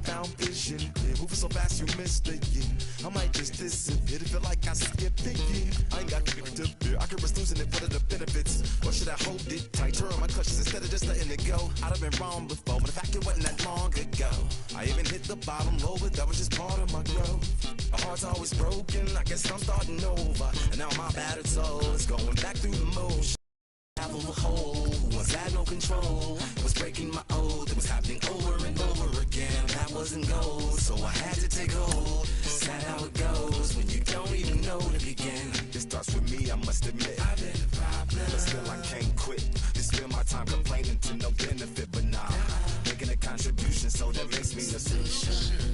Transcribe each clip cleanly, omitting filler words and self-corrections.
found vision. Yeah, moving so fast you missed it. Yeah, I might just disappear. Feel like I skipped it. Yeah, I ain't got to fear. I could risk losing it for the benefits. Or should I hold it tight? Turn my clutches instead of just letting it go. I'd have been wrong before, but the fact it wasn't that long ago. I even hit the bottom low, but that was just part of my growth. My heart's always broken. I guess I'm starting over, and now my battered soul is going back through the motion. Half of a hole, once had no control, was breaking my oath. It was happening over and over again. That wasn't gold, so I had to take hold. Sad how it goes when you don't even know to begin. It starts with me, I must admit. I've been a problem, but still I can't quit. Just spend my time complaining to no benefit, but nah, making a contribution, so that makes me the solution.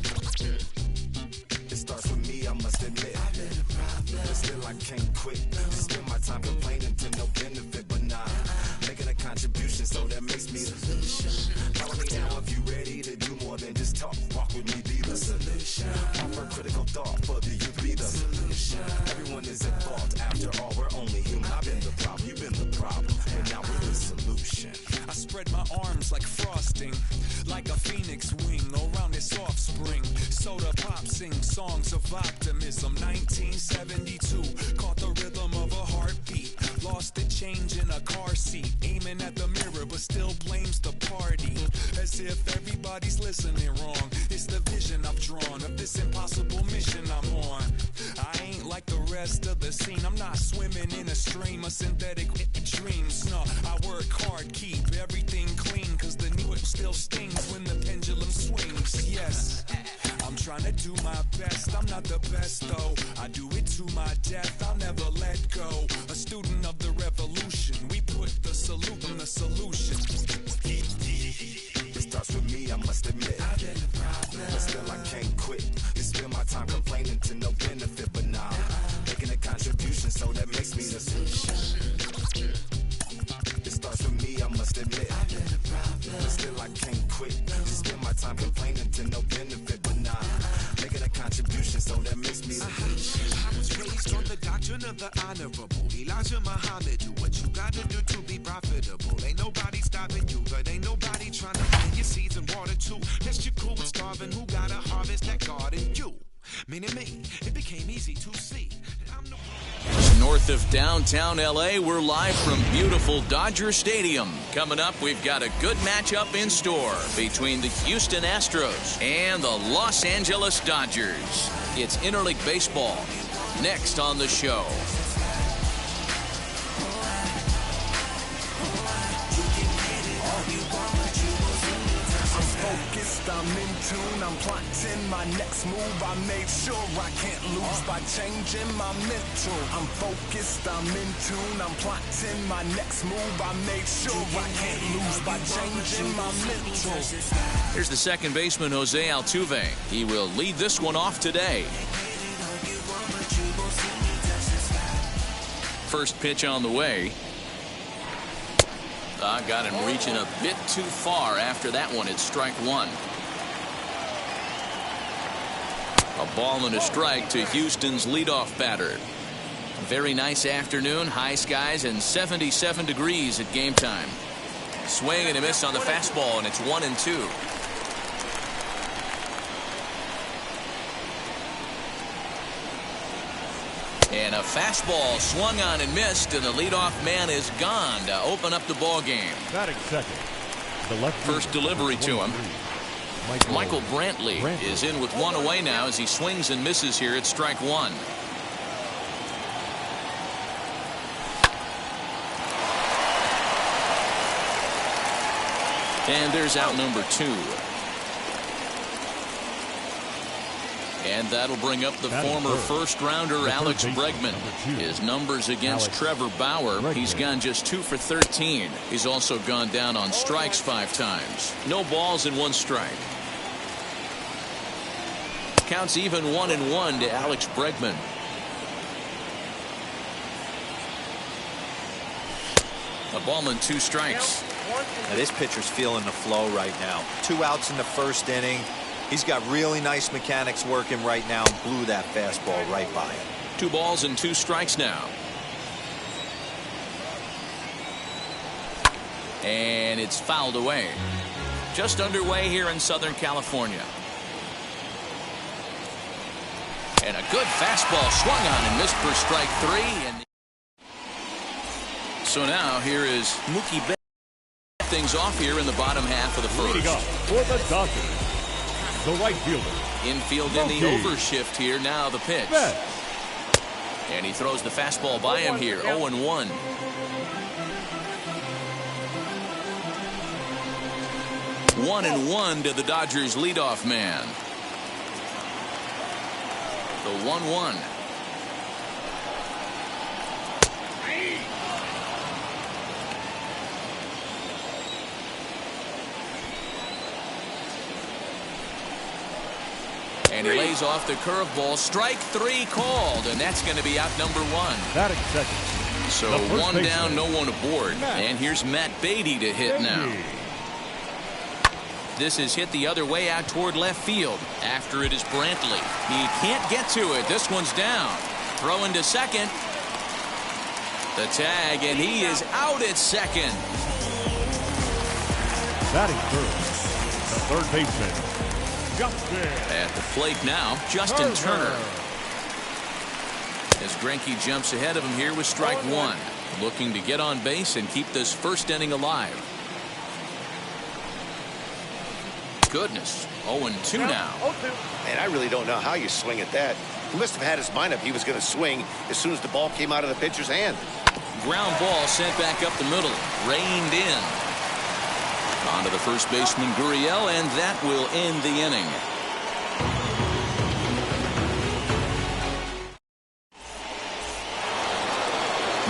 It starts with me, I must admit. I've been a problem, but still I can't quit. Just spend my time complaining to no benefit, but nah, making a contribution, so that makes me the solution. Follow me now if you ready to do more than just talk. Walk with me, be the solution. Offer critical thought for the youth, be the solution. Everyone is at fault, after all, we're only human. I've been the problem, you've been the problem, and now we're the solution. I spread my arms like frosting, like a phoenix wing around its offspring. Soda pop, sing songs of optimism. 1972, caught the rhythm of a heartbeat. Lost the change in a car seat, aiming at the mirror but still blames the party. As if everybody's listening wrong. It's the vision I've drawn of this impossible mission I'm on. I ain't like the rest of the scene. I'm not swimming in a stream of synthetic dreams. No, I work hard, keep everything clean, cause the new still stings when the pendulum swings. Yes, I'm trying to do my best. I'm not the best though, I do it to my death. I'll never let go. A student of the revolution, we put the salute in the solution. It starts with me, I must admit. I've been a problem, but still I can't quit. Just spend my time complaining to no benefit, but nah, making a contribution, so that makes me the solution. It starts with me, I must admit. I've been a problem, but still I can't quit. Just spend my time complaining to no benefit, but nah, making a contribution, so that makes me the solution. I was raised on the doctrine of the honorable Elijah Muhammad. Do what you gotta do to be profitable. Ain't nobody stopping you, but ain't nobody trying to plant your seeds and water too. Unless you're cool with starving, who gotta harvest that garden? You. Meaning me, it became easy to see. I'm the North of downtown LA, we're live from beautiful Dodger Stadium. Coming up, we've got a good matchup in store between the Houston Astros and the Los Angeles Dodgers. It's interleague baseball. Next on the show. I'm in tune, I'm plotting my next move. I made sure I can't lose by changing my mental. I'm focused, I'm in tune, I'm plotting my next move. I made sure I can't lose by changing my mental. Here's the second baseman, Jose Altuve. He will lead this one off today. First pitch on the way. Got him reaching a bit too far after that one. It's strike one. A ball and a strike to Houston's leadoff batter. Very nice afternoon, high skies and 77 degrees at game time. Swing and a miss on the fastball, and it's 1-2. And a fastball swung on and missed, and the leadoff man is gone to open up the ball game. Batting second, the left first delivery to him. Michael Brantley is in with one away now as he swings and misses here at strike one. And there's out number two. And that'll bring up the former first-rounder Alex Bregman. His numbers against Trevor Bauer, he's gone just 2 for 13. He's also gone down on strikes 5 times. No balls and 1 strike. Counts even 1-1 to Alex Bregman. A ball and 2 strikes. Now this pitcher's feeling the flow right now. 2 outs in the first inning. He's got really nice mechanics working right now and blew that fastball right by him. 2 balls and 2 strikes now. And it's fouled away. Just underway here in Southern California. And a good fastball swung on and missed for strike 3. And so now here is Mookie Betts. Things off here in the bottom half of the first. Leading up for the Dodgers, the right fielder. Infield in the overshift here. Now the pitch. Betts. And he throws the fastball by him here. 0-1. One and one to the Dodgers leadoff man. The 1-1. And he lays off the curveball. Strike 3 called, and that's going to be out number 1. Batting second. So one down, no one aboard. And here's Matt Beatty to hit now. This is hit the other way out toward left field. After it is Brantley. He can't get to it. This one's down. Throw into second. The tag, and he is out at second. Batting third. The third baseman. At the plate now, Justin Turner. As Greinke jumps ahead of him here with strike 1. Looking to get on base and keep this first inning alive. Goodness, 0-2 now. Man, I really don't know how you swing at that. He must have had his mind up he was going to swing as soon as the ball came out of the pitcher's hand. Ground ball sent back up the middle. Reined in. On to the first baseman, Gurriel, and that will end the inning.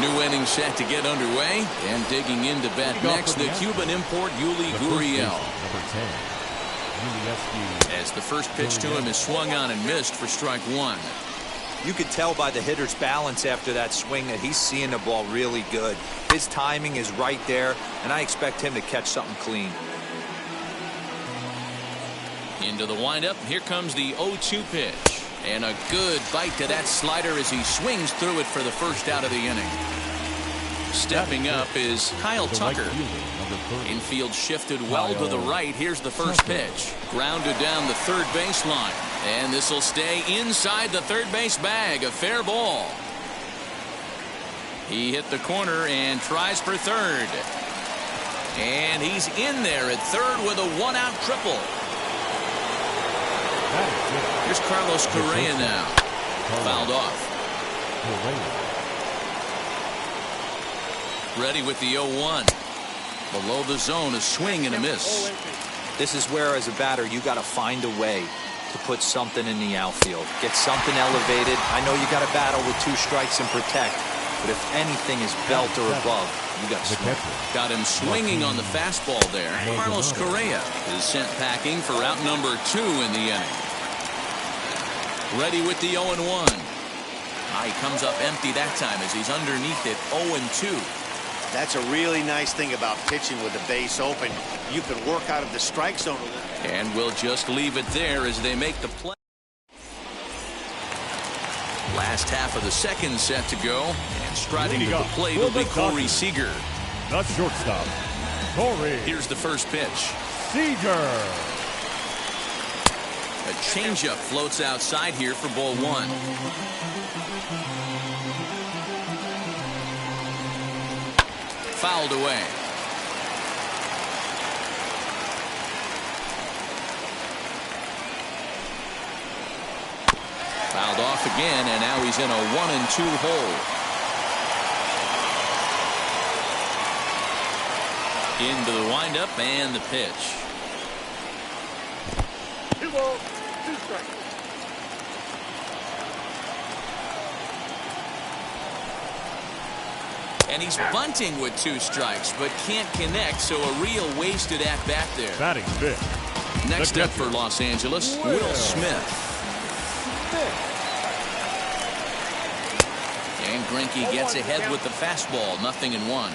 New inning set to get underway, and digging in to bat next, the Cuban import, Yuli Gurriel. Number 10. As the first pitch to him is swung on and missed for strike 1. You could tell by the hitter's balance after that swing that he's seeing the ball really good. His timing is right there, and I expect him to catch something clean. Into the windup. Here comes the 0-2 pitch. And a good bite to that slider as he swings through it for the first out of the inning. Stepping up is Kyle Tucker. Infield shifted well to the right. Here's the first pitch. Grounded down the third baseline. And this will stay inside the third base bag. A fair ball. He hit the corner and tries for third. And he's in there at third with a one-out triple. Here's Carlos Correa now. Fouled off. Ready with the 0-1. Below the zone, a swing and a miss. This is where, as a batter, you got to find a way to put something in the outfield. Get something elevated. I know you got to battle with 2 strikes and protect, but if anything is belt or above, you got to swing. Got him swinging on the fastball there. Carlos Correa is sent packing for out number 2 in the inning. Ready with the 0-1. He comes up empty that time as he's underneath it. 0-2. That's a really nice thing about pitching with the base open. You can work out of the strike zone a little. And we'll just leave it there as they make the play. Last half of the second set to go. And striding to the plate will be Corey Seager. The shortstop, Corey. Here's the first pitch. Seager. A changeup floats outside here for ball 1. Fouled away. Fouled off again, and now he's in a 1-2 hole. Into the windup and the pitch. 2 balls, 2 strikes. And he's bunting with 2 strikes, but can't connect, so a real wasted at-bat there. Batting fifth. Next up for Los Angeles, Will Smith. And Greinke gets ahead with the fastball, 0-1.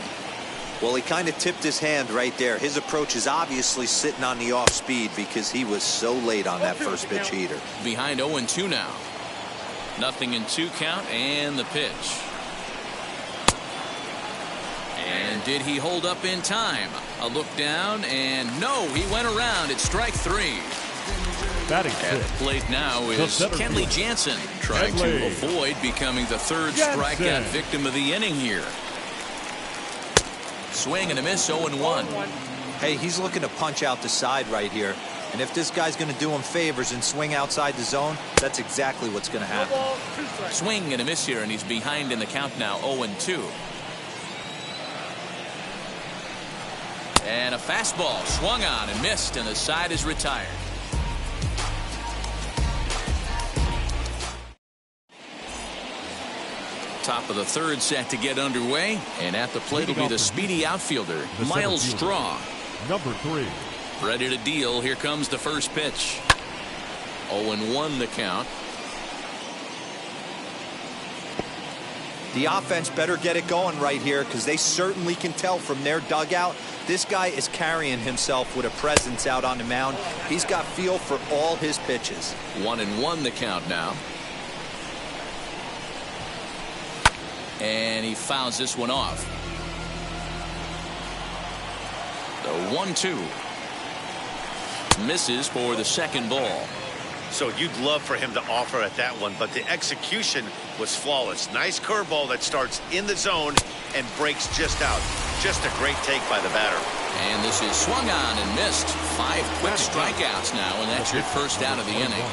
Well, he kind of tipped his hand right there. His approach is obviously sitting on the off speed because he was so late on that first pitch heater. Behind 0-2 now. 0-2 count and the pitch. And did he hold up in time? A look down, and no, he went around at strike 3. Batting At the plate now is Kenley Jansen, trying to avoid becoming the third strikeout victim of the inning here. Swing and a miss, 0-1. Hey, he's looking to punch out the side right here. And if this guy's going to do him favors and swing outside the zone, that's exactly what's going to happen. Swing and a miss here, and he's behind in the count now, 0-2. And a fastball swung on and missed, and the side is retired. Top of the third set to get underway, and at the plate will be the speedy outfielder, Miles Straw. Number 3. Ready to deal. Here comes the first pitch. 0-1 the count. The offense better get it going right here, because they certainly can tell from their dugout this guy is carrying himself with a presence out on the mound. He's got feel for all his pitches. 1-1 the count now. And he fouls this one off. The 1-2. Misses for the second ball. So you'd love for him to offer at that one, but the execution was flawless. Nice curveball that starts in the zone and breaks just out. Just a great take by the batter. And this is swung on and missed. 5 quick strikeouts now, and that's your first out of the inning.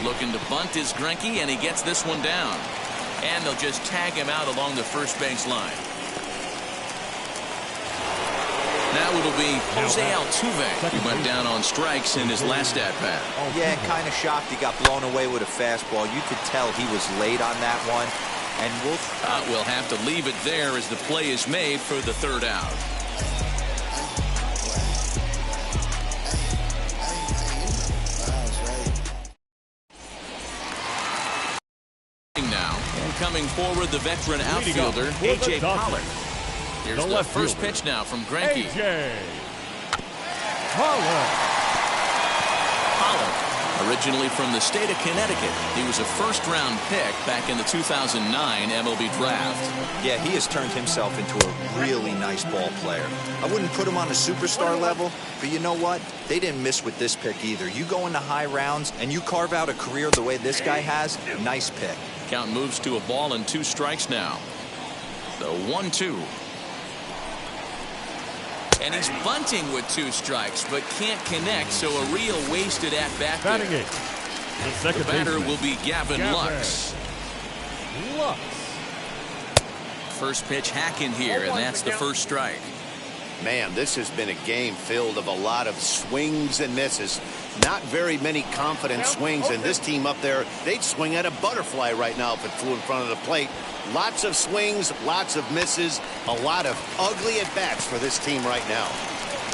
Looking to bunt is Greinke, and he gets this one down. And they'll just tag him out along the first base line. Now it'll be Jose Altuve, who went down on strikes in his last at-bat. Yeah, kind of shocked he got blown away with a fastball. You could tell he was late on that one. And we'll have to leave it there as the play is made for the third out. Now, and coming forward, the veteran outfielder, A.J. Pollock. Here's the first pitch now from Greinke. A.J. Pollock, originally from the state of Connecticut, he was a first-round pick back in the 2009 MLB draft. Yeah, he has turned himself into a really nice ball player. I wouldn't put him on a superstar level, but you know what? They didn't miss with this pick either. You go into high rounds and you carve out a career the way this guy has, nice pick. Count moves to a ball and 2 strikes now. The 1-2. And he's bunting with 2 strikes, but can't connect, so a real wasted at-bat there. batting 8. The batter will be Gavin Lux. First pitch hacking here, and that's the first strike. Man, this has been a game filled of a lot of swings and misses. Not very many confident swings, and this team up there, they'd swing at a butterfly right now if it flew in front of the plate. Lots of swings, lots of misses, a lot of ugly at-bats for this team right now.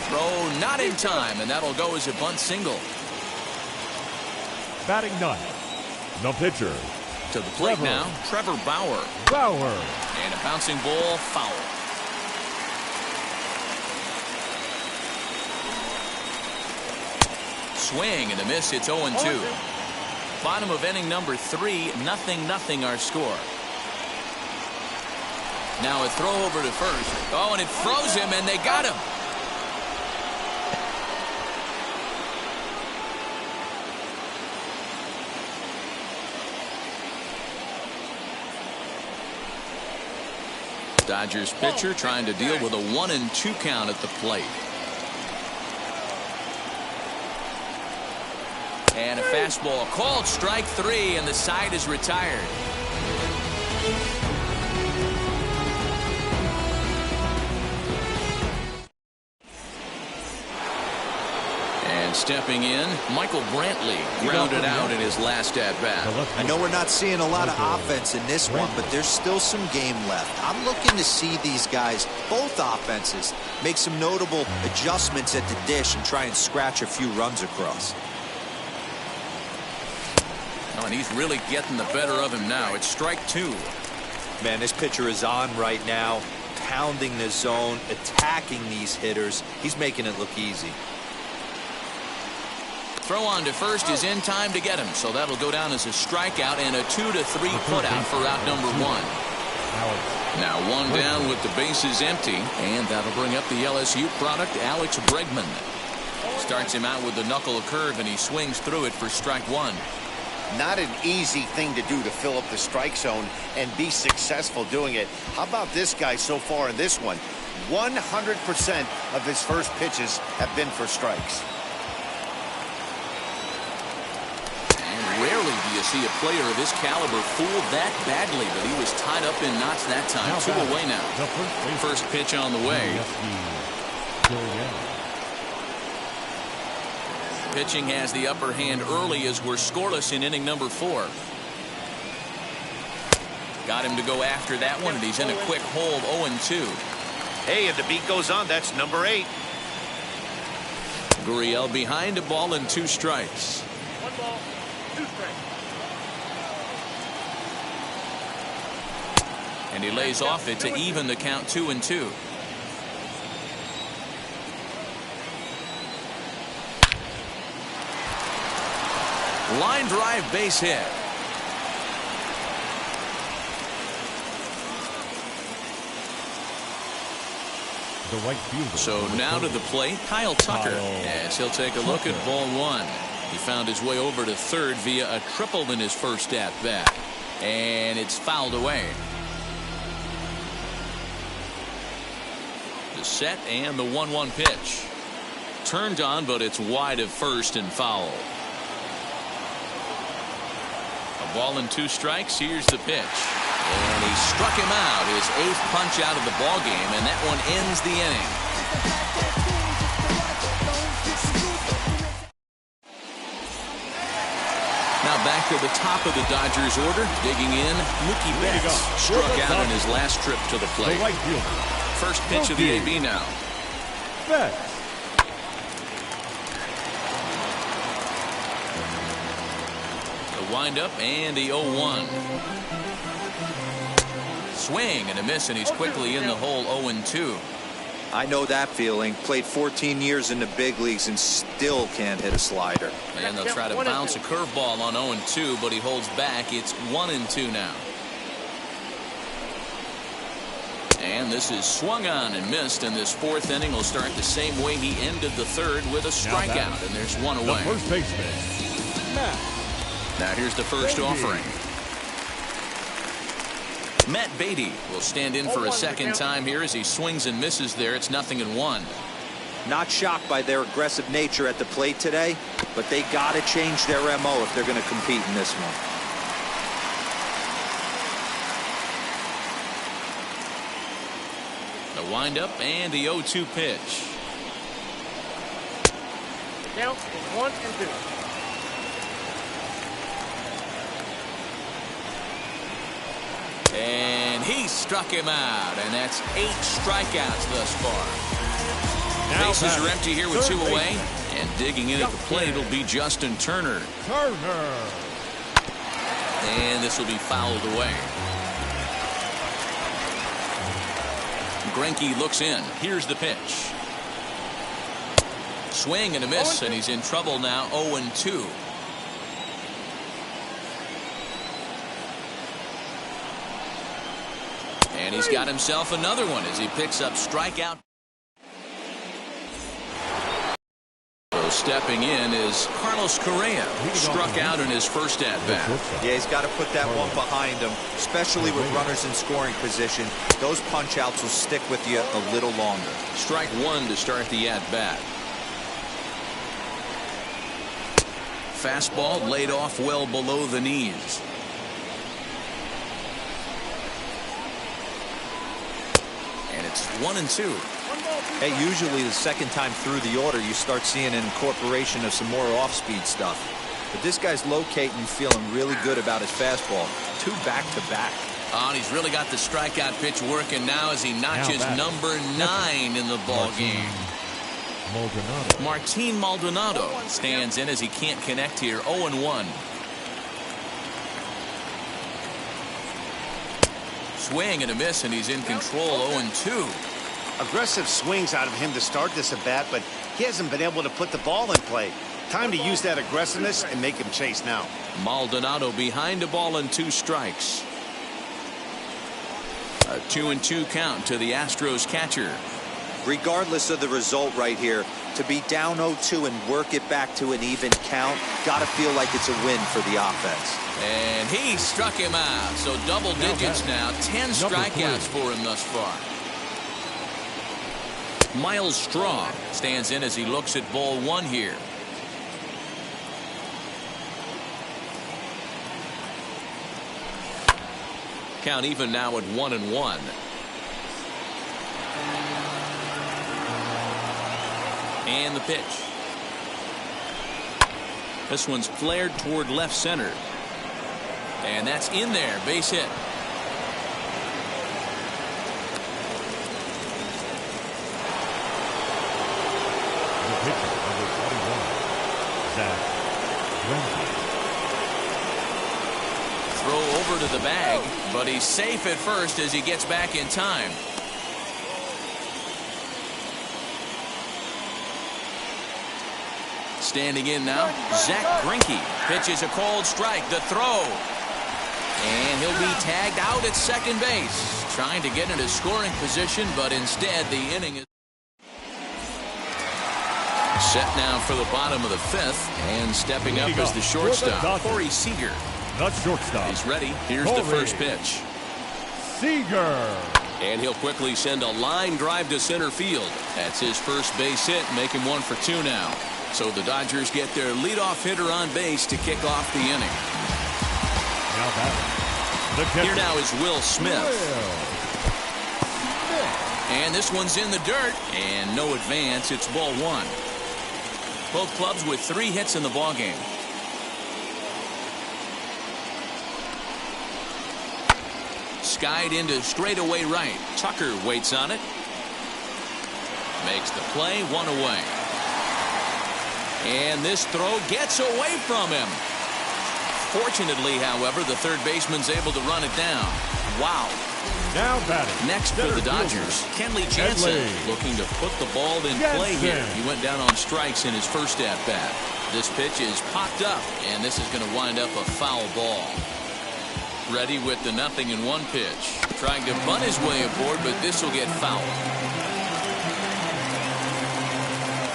Throw not in time, and that'll go as a bunt single. Batting 9. The pitcher. To the plate now, Trevor Bauer. And a bouncing ball, foul. Swing and a miss. It's 0-2. Bottom of inning number 3, 0-0 our score. Now a throw over to first. Oh, and it froze him, and they got him. Dodgers pitcher trying to deal with a 1-2 count at the plate. And a fastball called strike 3, and the side is retired. And stepping in, Michael Brantley grounded out in his last at-bat. I know we're not seeing a lot of offense in this one, but there's still some game left. I'm looking to see these guys, both offenses, make some notable adjustments at the dish and try and scratch a few runs across. Oh, and he's really getting the better of him now. It's strike 2. Man, this pitcher is on right now, pounding the zone, attacking these hitters. He's making it look easy. Throw on to first is in time to get him, so that'll go down as a strikeout and a 2-3 putout for out number 1. Now 1 down with the bases empty, and that'll bring up the LSU product, Alex Bregman. Starts him out with the knuckle curve, and he swings through it for strike one. Not an easy thing to do, to fill up the strike zone and be successful doing it. How about this guy so far in this one? 100% of his first pitches have been for strikes. And rarely do you see a player of his caliber fooled that badly, but he was tied up in knots that time. Now 2 away now. First pitch on the way. Pitching has the upper hand early as we're scoreless in inning number 4. Got him to go after that one, and he's in a quick hold, 0-2. Hey, and the beat goes on. That's number 8. Gurriel behind, a ball and 2 strikes. 1 ball, 2 strikes. And he lays off it to even the count, 2-2. Line drive, base hit. The right fielder. So now to the plate, Kyle Tucker, as he'll take a look at ball 1. He found his way over to third via a triple in his first at bat, and it's fouled away. The set and the 1-1 pitch. Turned on, but it's wide of first and foul. A ball and 2 strikes. Here's the pitch. And he struck him out, his 8th punch out of the ball game, and that one ends the inning. Now back to the top of the Dodgers order, digging in, Mookie Betts struck out in his last trip to the plate. The right fielder. First pitch of the AB now. Betts. The windup and the 0-1. Swing and a miss, and he's quickly in the hole, 0-2. I know that feeling. Played 14 years in the big leagues and still can't hit a slider. And they'll try to bounce a curveball on 0-2, but he holds back. It's 1-2 now. And this is swung on and missed, and this 4th inning will start the same way he ended the 3rd, with a strikeout, and there's 1 away. The first baseman, Matt. Now here's the first offering. Matt Beatty will stand in for a second time here as he swings and misses there. It's 0-1. Not shocked by their aggressive nature at the plate today, but they got to change their MO if they're going to compete in this one. The windup and the 0-2 pitch. Count is 1-2. And he struck him out, and that's 8 strikeouts thus far. Now Bases are empty here with 2 away, and digging in at the plate will be Justin Turner. And this will be fouled away. Greinke looks in. Here's the pitch. Swing and a miss, and he's in trouble now, 0-2. And he's got himself another one as he picks up strikeout. So stepping in is Carlos Correa, who struck out in his first at-bat. Yeah, he's got to put that one behind him, especially with runners in scoring position. Those punch-outs will stick with you a little longer. Strike 1 to start the at-bat. Fastball laid off well below the knees. And it's 1-2. Hey, usually the second time through the order, you start seeing an incorporation of some more off-speed stuff. But this guy's locating, feeling really good about his fastball. 2 back-to-back. Oh, and he's really got the strikeout pitch working now as he notches number 9 in the ball game. Martin Maldonado stands in as he can't connect here, 0-1. Swing and a miss, and he's in control, 0-2. Aggressive swings out of him to start this at bat, but he hasn't been able to put the ball in play. Time to use that aggressiveness and make him chase now. Maldonado behind a ball and 2 strikes. A 2-2 count to the Astros catcher. Regardless of the result right here, to be down 0-2 and work it back to an even count, gotta feel like it's a win for the offense. And he struck him out. So double digits now. 10 strikeouts for him thus far. Miles Straw stands in as he looks at ball one here. Count even now at 1-1. And the pitch. This one's flared toward left center. And that's in there. Base hit. The pitcher, number 41, Zach Greinke. Throw over to the bag, but he's safe at first as he gets back in time. Standing in now, Zach Greinke pitches a called strike. The throw. And he'll be tagged out at second base. Trying to get into scoring position, but instead the inning is set now for the bottom of the fifth. And stepping up is the shortstop, Corey Seager. The shortstop. He's ready. Here's the first pitch. Seager. And he'll quickly send a line drive to center field. That's his first base hit, making 1 for 2 now. So the Dodgers get their leadoff hitter on base to kick off the inning. Here now is Will Smith. And this one's in the dirt. And no advance. It's ball one. Both clubs with 3 hits in the ballgame. Skied into straightaway right. Tucker waits on it. Makes the play, 1 away. And this throw gets away from him. Fortunately, however, the third baseman's able to run it down. Wow. Now batting. Next for the Dodgers, Kenley Jansen looking to put the ball in play here. He went down on strikes in his first at-bat. This pitch is popped up, and this is going to wind up a foul ball. Ready with the 0-1 pitch. Trying to bunt his way aboard, but this will get fouled.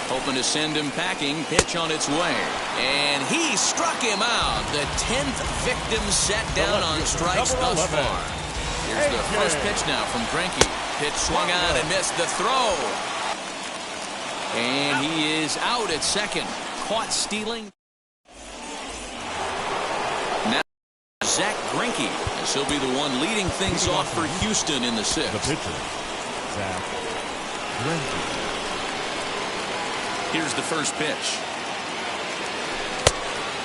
Hoping to send him packing. Pitch on its way. And he struck him out. The 10th victim set down on strikes thus far. Here's the first pitch now from Greinke. Pitch swung on and missed the throw. And he is out at second. Caught stealing. Now Zach Greinke. This will be the one leading things off for Houston in the 6th. The pitcher, Zach Greinke. Here's the first pitch.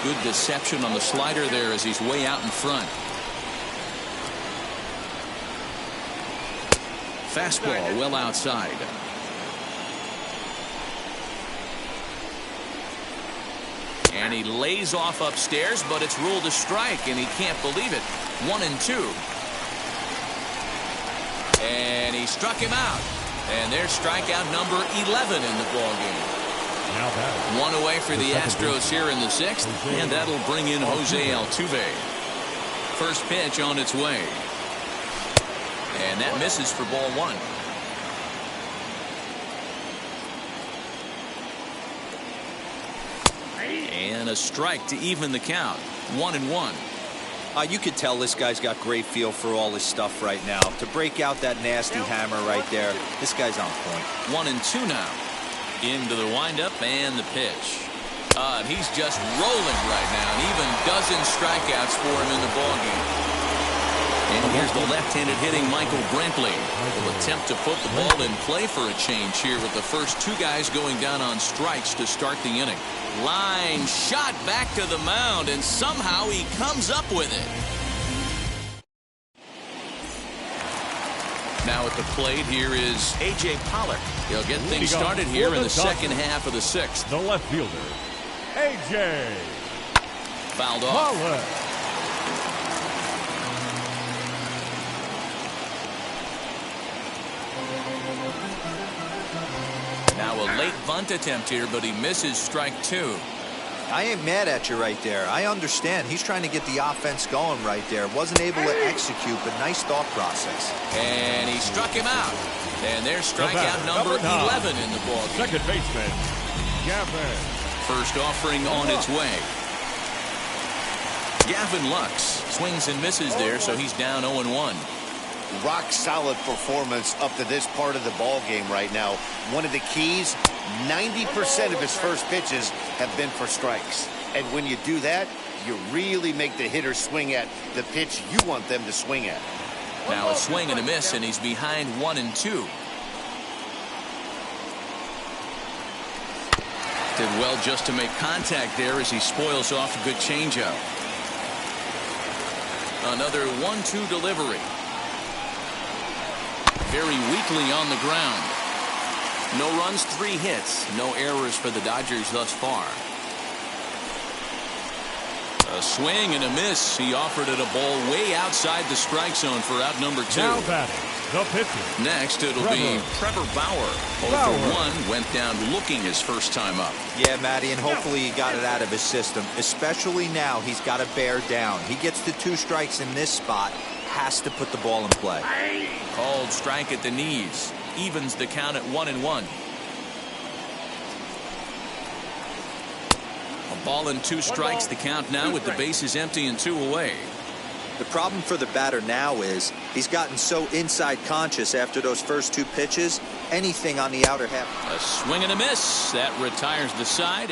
Good deception on the slider there as he's way out in front. Fastball well outside. And he lays off upstairs, but it's ruled a strike, and he can't believe it. 1-2. And he struck him out. And there's strikeout number 11 in the ballgame. 1 away for the Astros here in the 6th, and that'll bring in Jose Altuve. First pitch on its way. And that misses for ball 1. And a strike to even the count. 1-1. You could tell this guy's got great feel for all his stuff right now. To break out that nasty hammer right there, this guy's on point. 1-2 now. Into the windup and the pitch. And he's just rolling right now. And even dozen strikeouts for him in the ballgame. And here's the left-handed hitting Michael Brantley. Will attempt to put the ball in play for a change here with the first 2 guys going down on strikes to start the inning. Line shot back to the mound, and somehow he comes up with it. Now at the plate here is A.J. Pollock. He'll get things started here in the second half of the 6th. The left fielder, A.J. Fouled off. Pollock. Now a late bunt attempt here, but he misses strike 2. I ain't mad at you right there. I understand. He's trying to get the offense going right there. Wasn't able to execute, but nice thought process. And he struck him out. And there's strikeout number 11 in the ballgame. Second baseman, Gavin. First offering on its way. Gavin Lux swings and misses there, so he's down 0-1. Rock solid performance up to this part of the ball game right now. One of the keys, 90% of his first pitches have been for strikes. And when you do that, you really make the hitter swing at the pitch you want them to swing at. Now a swing and a miss, and he's behind 1-2. Did well just to make contact there as he spoils off a good changeup. Another 1-2 delivery. Very weakly on the ground. No runs, 3 hits. No errors for the Dodgers thus far. A swing and a miss. He offered it a ball way outside the strike zone for out number 2. Now batting, the pitcher. Next, it'll be Trevor Bauer. 0-for-1, went down looking his first time up. Yeah, Matty, and hopefully he got it out of his system. Especially now, he's got to bear down. He gets the 2 strikes in this spot. Has to put the ball in play. Called strike at the knees. Evens the count at 1-1. A ball and 2 strikes the count now with the bases empty and 2 away. The problem for the batter now is he's gotten so inside conscious after those first 2 pitches. Anything on the outer half. A swing and a miss. That retires the side.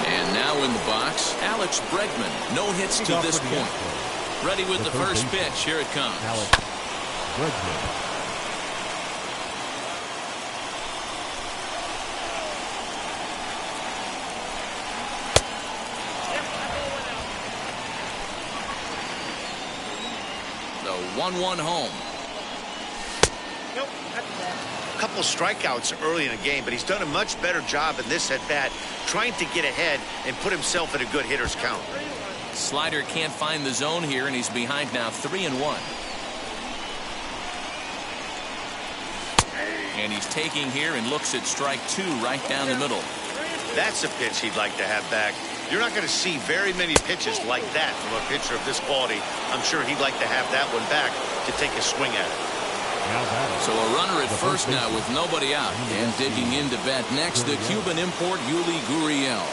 And now in the box, Alex Bregman. No hits to this point. Ready with the first pitch. Here it comes. Alex Bregman. The 1-1 home. A couple strikeouts early in the game, but he's done a much better job in this at-bat trying to get ahead and put himself in a good hitter's count. Slider can't find the zone here, and he's behind now 3-1. And he's taking here and looks at strike 2 right down the middle. That's a pitch he'd like to have back. You're not going to see very many pitches like that from a pitcher of this quality. I'm sure he'd like to have that one back to take a swing at it. So a runner at first now with nobody out. And digging in to bat next, the Cuban import Yuli Gurriel.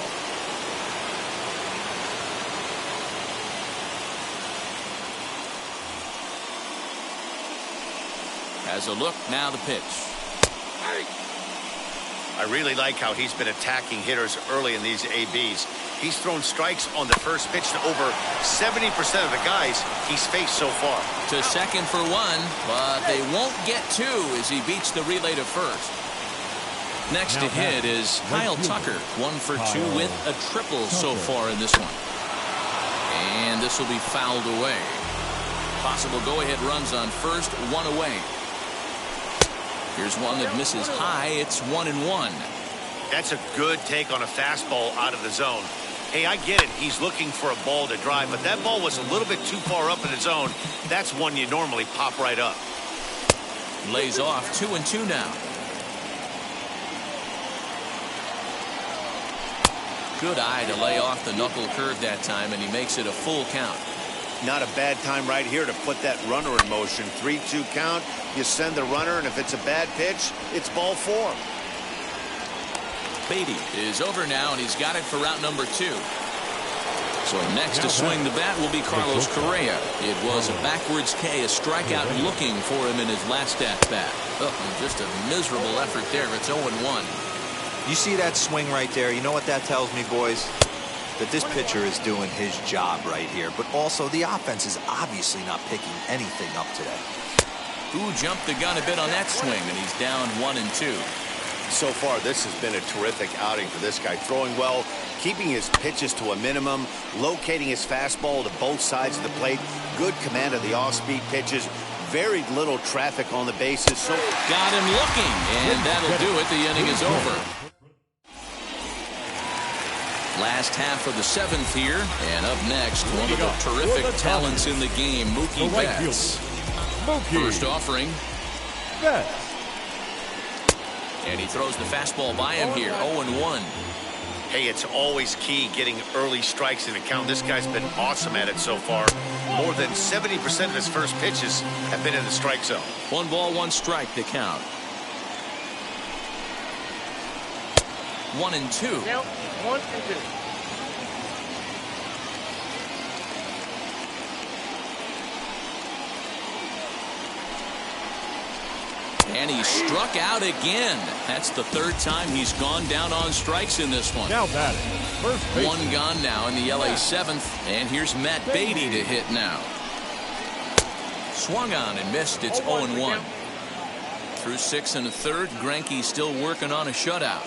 Has a look, now the pitch. I really like how he's been attacking hitters early in these ABs. He's thrown strikes on the first pitch to over 70% of the guys he's faced so far. To second for 1, but they won't get 2 as he beats the relay to first. Next to hit is Kyle Tucker. 1 for 2 with a triple so far in this one. And this will be fouled away. Possible go-ahead runs on first, 1 away. Here's one that misses high. It's 1-1. That's a good take on a fastball out of the zone. Hey, I get it. He's looking for a ball to drive, but that ball was a little bit too far up in the zone. That's one you normally pop right up. Lays off 2-2 now. Good eye to lay off the knuckle curve that time, and he makes it a full count. Not a bad time right here to put that runner in motion. 3-2 count. You send the runner, and if it's a bad pitch, it's ball 4. Beatty is over now, and he's got it for route number 2. So next to swing the bat will be Carlos Correa. It was a backwards K, a strikeout looking for him in his last at-bat. Oh, just a miserable effort there. It's 0-1. You see that swing right there? You know what that tells me, boys? That this pitcher is doing his job right here. But also, the offense is obviously not picking anything up today. Who jumped the gun a bit on that swing, and he's down 1-2. So far, this has been a terrific outing for this guy. Throwing well, keeping his pitches to a minimum, locating his fastball to both sides of the plate, good command of the off-speed pitches, very little traffic on the bases. So got him looking, and that'll do it. The inning is over. Last half of the 7th here, and up next, one of the terrific talents in the game, Mookie Betts. First offering. Betts. And he throws the fastball by him here, 0-1. Hey, it's always key getting early strikes in the count. This guy's been awesome at it so far. More than 70% of his first pitches have been in the strike zone. 1 ball, 1 strike to count. 1-2. Count 1-2. And he struck out again. That's the 3rd time he's gone down on strikes in this one. Now batting, first base. 1 gone now in the LA 7th. And here's Matt Beatty to hit now. Swung on and missed. It's 0-1. Through 6 1/3, Greinke's still working on a shutout.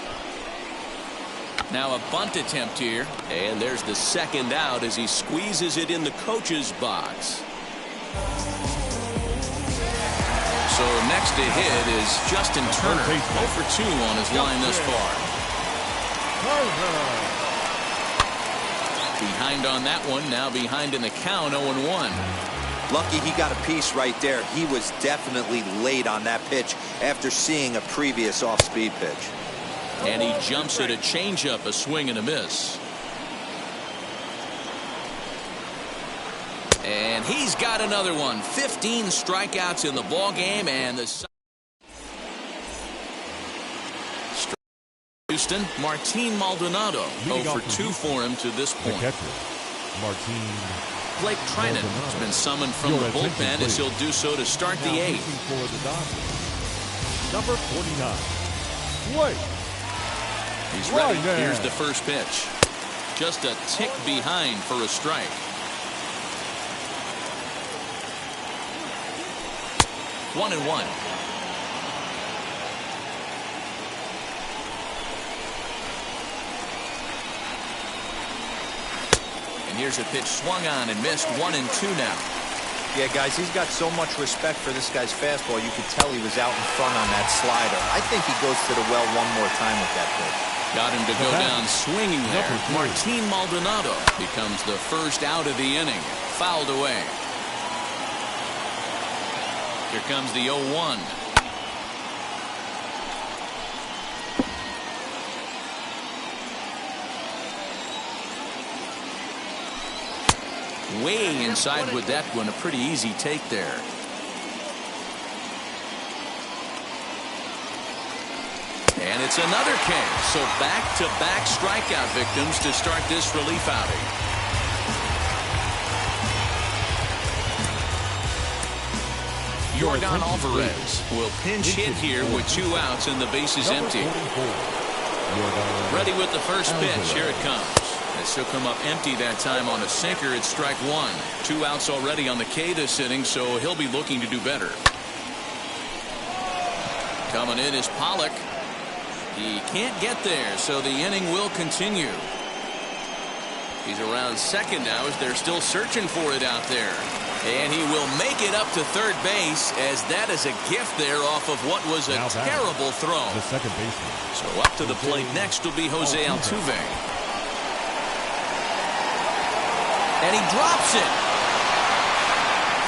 Now a bunt attempt here. And there's the 2nd out as he squeezes it in the coach's box. So next to hit is Justin Turner, 0 for 2 on his line thus far. Behind on that one, now behind in the count, 0-1. Lucky he got a piece right there. He was definitely late on that pitch after seeing a previous off-speed pitch. And he jumps at a changeup, a swing and a miss. And he's got another one. 15 strikeouts in the ball game, and the Houston, Martin Maldonado, 0 for 2 for him to this point. Blake Trinan has been summoned from the bullpen as he'll do so to start the 8th. Number 49. Wait. He's ready. Here's the first pitch. Just a tick behind for a strike. 1-1. And here's a pitch swung on and missed. 1-2 now. Yeah, guys, he's got so much respect for this guy's fastball. You could tell he was out in front on that slider. I think he goes to the well one more time with that pitch. Got him to go down swinging there. Martin Maldonado becomes the first out of the inning. Fouled away. Here comes the 0-1. Way inside with that one. A pretty easy take there. And it's another K. So back-to-back strikeout victims to start this relief outing. Yordan Alvarez will pinch hit here with 2 outs and the bases empty. Ready with the first pitch. Here it comes. This will come up empty that time on a sinker. It's strike 1. 2 outs already on the K this inning, so he'll be looking to do better. Coming in is Pollock. He can't get there, so the inning will continue. He's around second now as they're still searching for it out there. And he will make it up to third base as that is a gift there off of what was a terrible throw. The second baseman. So up to the plate next will be Jose Altuve. And he drops it.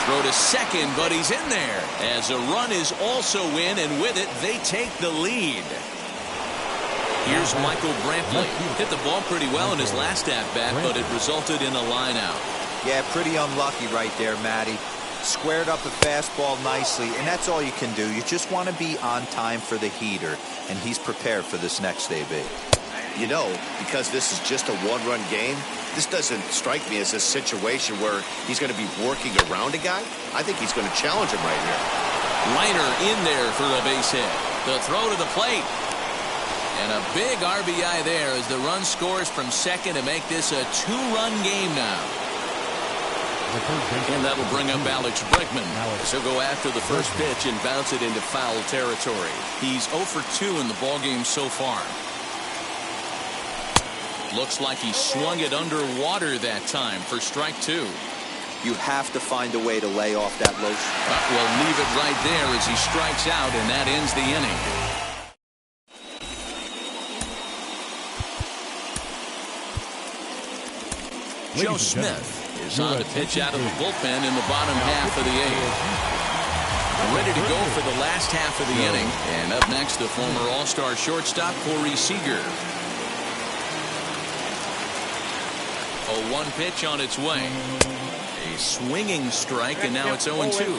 Throw to second, but he's in there. As a run is also in, and with it, they take the lead. Here's Michael Brantley. Hit the ball pretty well in his last at-bat, but it resulted in a line out. Yeah, pretty unlucky right there, Matty. Squared up a fastball nicely, and that's all you can do. You just want to be on time for the heater, and he's prepared for this next AB. You know, because this is just a one-run game, this doesn't strike me as a situation where he's going to be working around a guy. I think he's going to challenge him right here. Liner in there for a base hit. The throw to the plate. And a big RBI there as the run scores from second to make this a 2-run game now. And that'll bring up Alex Bregman. So go after the first pitch and bounce it into foul territory. He's 0 for 2 in the ballgame so far. Looks like he swung it underwater that time for strike 2. You have to find a way to lay off that low. We'll leave it right there as he strikes out, and that ends the inning. Joe Smith is on to pitch out of the bullpen in the bottom half of the 8th. ready to go for the last half of the inning. And up next, the former All-Star shortstop, Corey Seager. A 1 pitch on its way. A swinging strike, and now it's 0-2.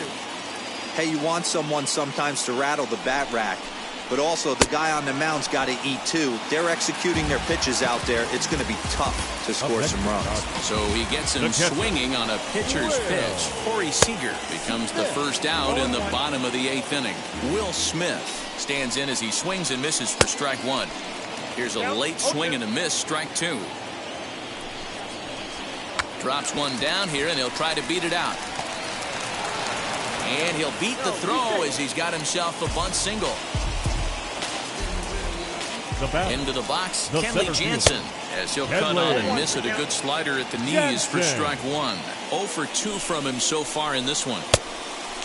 Hey, you want someone sometimes to rattle the bat rack, but also the guy on the mound's got to eat too. They're executing their pitches out there. It's going to be tough to score some runs. So he gets him swinging on a pitcher's pitch. Corey Seager becomes the first out in the bottom of the 8th inning. Will Smith stands in as he swings and misses for strike 1. Here's a late swing and a miss, strike 2. Drops one down here, and he'll try to beat it out. And he'll beat the throw as he's got himself a bunt single. Into the box, Kenley Jansen, as he'll cut on and miss it. A good slider at the knees for strike 1. 0 for 2 from him so far in this one.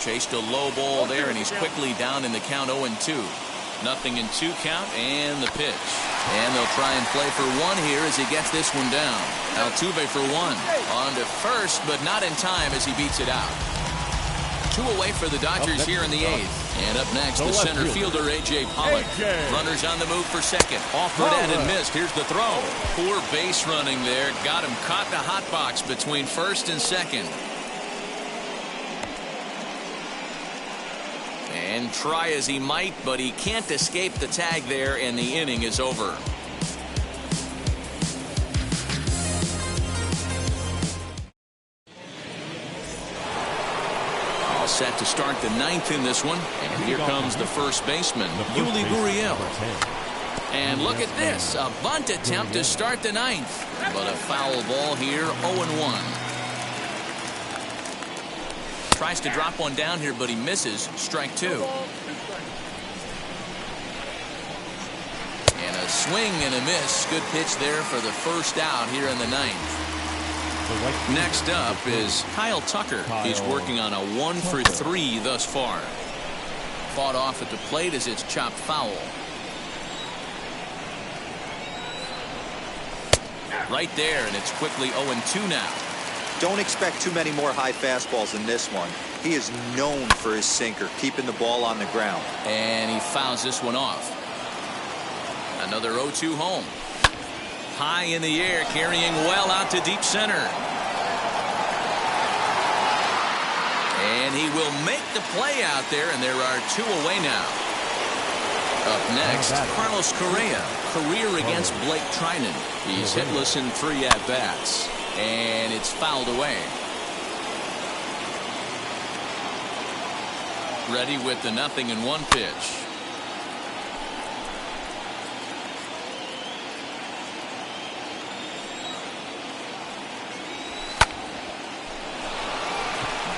Chased a low ball there, and he's quickly down in the count 0-2. 0-2 count, and the pitch. And they'll try and play for 1 here as he gets this one down. Altuve for 1. On to first, but not in time as he beats it out. 2 away for the Dodgers here in the 8th. And up next, the center fielder, A.J. Pollock. Runners on the move for second. Offered at and missed. Here's the throw. Poor base running there. Got him caught in the hot box between first and second. And try as he might, but he can't escape the tag there, and the inning is over. All set to start the 9th in this one, and here comes the first baseman, Yuli Gurriel. And look at this, a bunt attempt to start the 9th, but a foul ball here, 0-1. Tries to drop one down here, but he misses. Strike 2. And a swing and a miss. Good pitch there for the first out here in the 9th. Next up is Kyle Tucker. He's working on a 1 for 3 thus far. Fought off at the plate as it's chopped foul. Right there, and it's quickly 0-2 now. Don't expect too many more high fastballs in this one. He is known for his sinker, keeping the ball on the ground. And he fouls this one off. Another 0-2 home. High in the air, carrying well out to deep center. And he will make the play out there, and there are 2 away now. Up next, Carlos Correa. Career against Blake Trinan. He's hitless in 3 at-bats. And it's fouled away. Ready with the 0-1 pitch.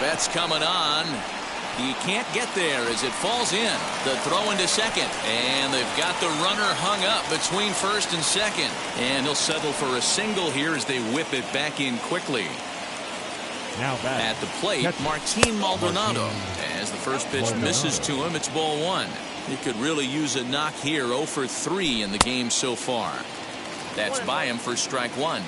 Betts coming on. He can't get there as it falls in. The throw into second. And they've got the runner hung up between first and second. And he'll settle for a single here as they whip it back in quickly. Now back at the plate, Martin Maldonado. As the first pitch misses to him, it's ball 1. He could really use a knock here. 0 for 3 in the game so far. That's by him for strike 1.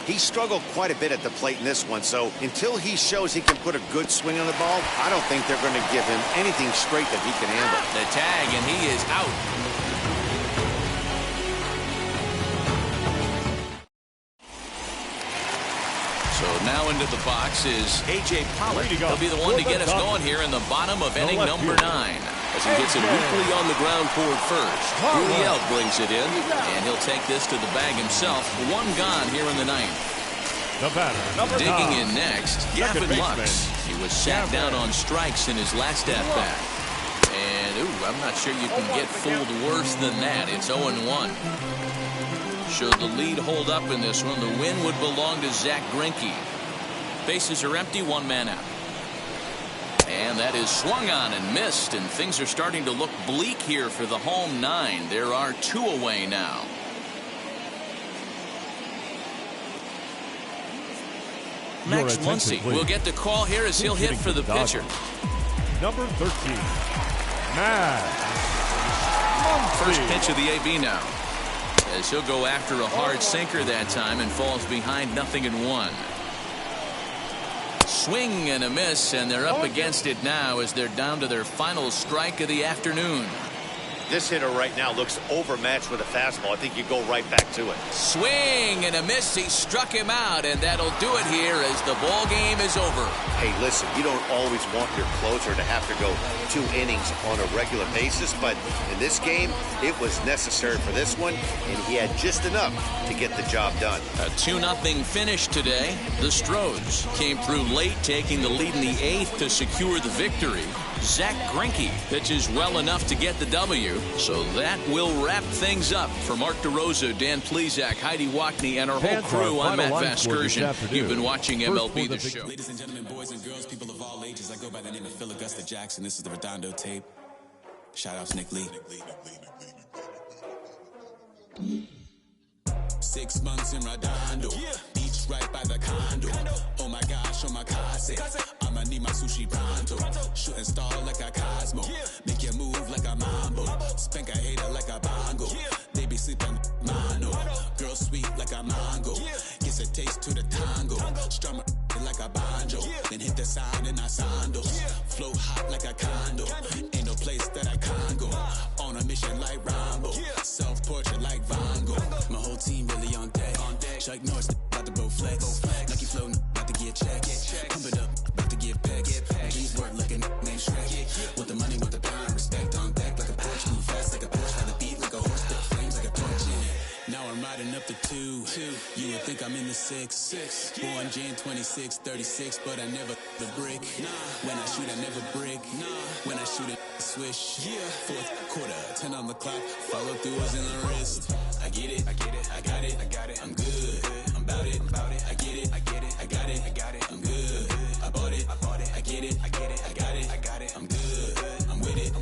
He struggled quite a bit at the plate in this one, so until he shows he can put a good swing on the ball, I don't think they're going to give him anything straight that he can handle. The tag, and he is out. So now into the box is A.J. Pollock. He'll be the one to get us going here in the bottom of inning number 9. As he gets it weakly on the ground toward first. Gurriel brings it in, and he'll take this to the bag himself. 1 gone here in the 9th. The batter, digging in next, Gavin Lux. He was sat down on strikes in his last at-bat. And, I'm not sure you can get fooled worse than that. It's 0-1. Should the lead hold up in this one, the win would belong to Zach Greinke. Bases are empty, 1 man out. And that is swung on and missed, and things are starting to look bleak here for the home 9. There are 2 away now. Max Muncy will get the call here as he'll hit for the pitcher. Number 13, Max Muncy. First pitch of the AB now. As he'll go after a hard sinker that time and falls behind 0-1. swing and a miss, and they're up against it now as they're down to their final strike of the afternoon. This hitter right now looks overmatched with a fastball. I think you go right back to it. Swing and a miss. He struck him out, and that'll do it here as the ball game is over. Hey, listen, you don't always want your closer to have to go 2 innings on a regular basis, but in this game, it was necessary for this one, and he had just enough to get the job done. A 2-0 finish today. The Stros came through late, taking the lead in the 8th to secure the victory. Zach Greinke pitches well enough to get the W. So that will wrap things up. For Mark DeRosa, Dan Plesac, Heidi Wackney, and our whole crew, I'm Matt Vasgersian. You've been watching MLB The Show. Ladies and gentlemen, boys and girls, people of all ages, I go by the name of Phil Augusta Jackson. This is the Redondo tape. Shout out to Nick Lee. 6 months in Redondo, beach right by the condo. Oh my gosh, oh my casa, I'ma need my sushi pronto. Shooting star like a Cosmo, make you move like a mambo. Spank a hater like a bongo. They be sleeping mano. Girl sweet like a mango. Gets a taste to the tango. Strum like a banjo. Then hit the sign in our sandals. Flow hot like a condo. Ain't no place that I can't go. On a mission like Rambo. Self-portrait like Van Gogh. My whole team really on deck. Chuck Norris about to bow flex. Lucky flow about to get checked. Pump it up, about to get back. These work looking name Shrek. Want the money, want the power, respect on deck like a Porsche. Move fast like a Porsche. Got the beat like a horse. Spit flames like a torch. Now I'm riding up the 2. You would think I'm in the 6. Born Jan 26, 36, but I never the brick. When I shoot, I never brick. When I shoot, I swish. 4th quarter, 10 on the clock. Follow through is in the wrist. I get it, I got it, I'm good, I'm about it, I get it, I got it, I'm good, I bought it, I get it, I got it, I'm good, I'm with it,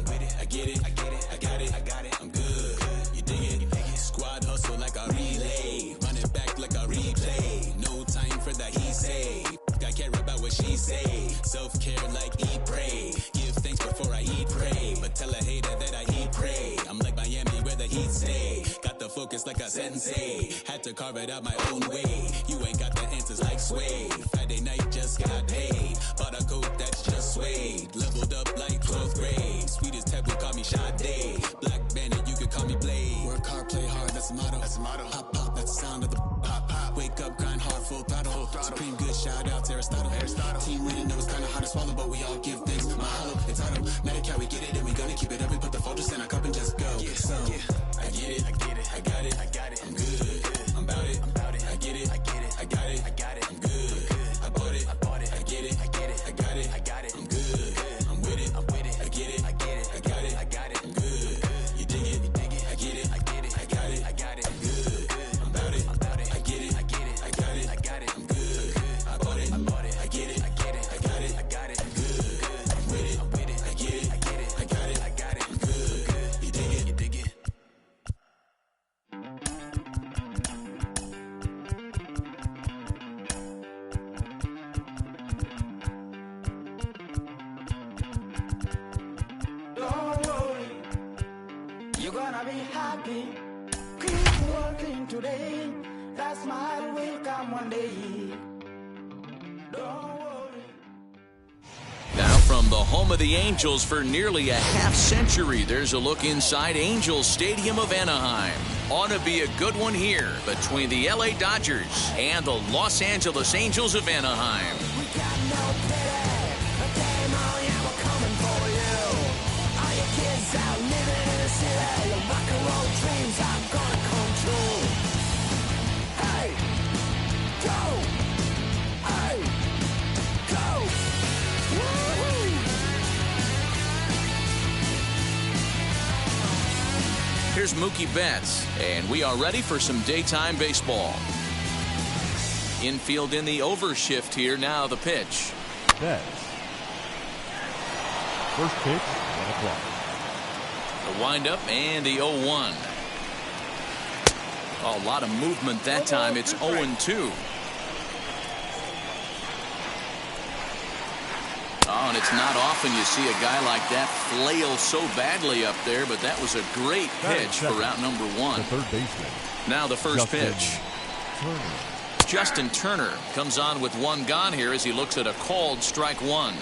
I get it, I got it, I'm good, you dig it, squad hustle like a relay, run it back like a replay, no time for that he say, I care about what she say, self-care like eat, pray, give thanks before I eat, pray, but tell a hater that I eat, pray, I'm like Miami where the heat stay, got the focus like a sensei, had to carve it out my own way, you ain't got the answers like Sway, Friday night just got paid, bought a coat that's just suede, leveled up like 12th grade, sweetest taboo call me Sade, Black Bandit you could call me Blade, work hard play hard that's the motto, pop pop that's the sound of the pop, wake up grind hard full throttle, supreme good shout out to Aristotle, team winning it was kinda hard to swallow but we all give thanks, my hollow, it's auto, Medicaid we get it and we gonna keep it up, we put the focus in our cup and just go, so, I get it, I got it, I'm good, I'm about it, I get it, I got it, I'm good, I bought it, I get it, I got it, I'm good, I'm with it, I get it, I got it, I'm good, you dig it, I get it, I got it, I'm good, I'm about it, I get it, I got it, I'm good, I bought it, I get it, I got it, I'm good, I'm with it, I get it, I got it, I'm good, you dig it. Don't worry, you're gonna be happy. Keep working today. That smile will come one day. Don't worry. Now from the home of the Angels for nearly a half-century, there's a look inside Angels Stadium of Anaheim. Ought to be a good one here between the LA Dodgers and the Los Angeles Angels of Anaheim. We got no pity. A game on, yeah, we're coming for you. All your kids out living in the city. Your rock and roll dreams are gonna come true. Hey, go. Hey, go. Woo-hoo. Here's Mookie Betts, and we are ready for some daytime baseball. Infield in the overshift here. Now the pitch. Betts. First pitch, 1 o'clock. The windup and the 0-1. A lot of movement that time. It's 0-2. Oh, and it's not often you see a guy like that flail so badly up there, but that was a great pitch for route number 1. The third baseman. Now the first Justin pitch. Turner. Justin Turner comes on with one gone here as he looks at a called strike one.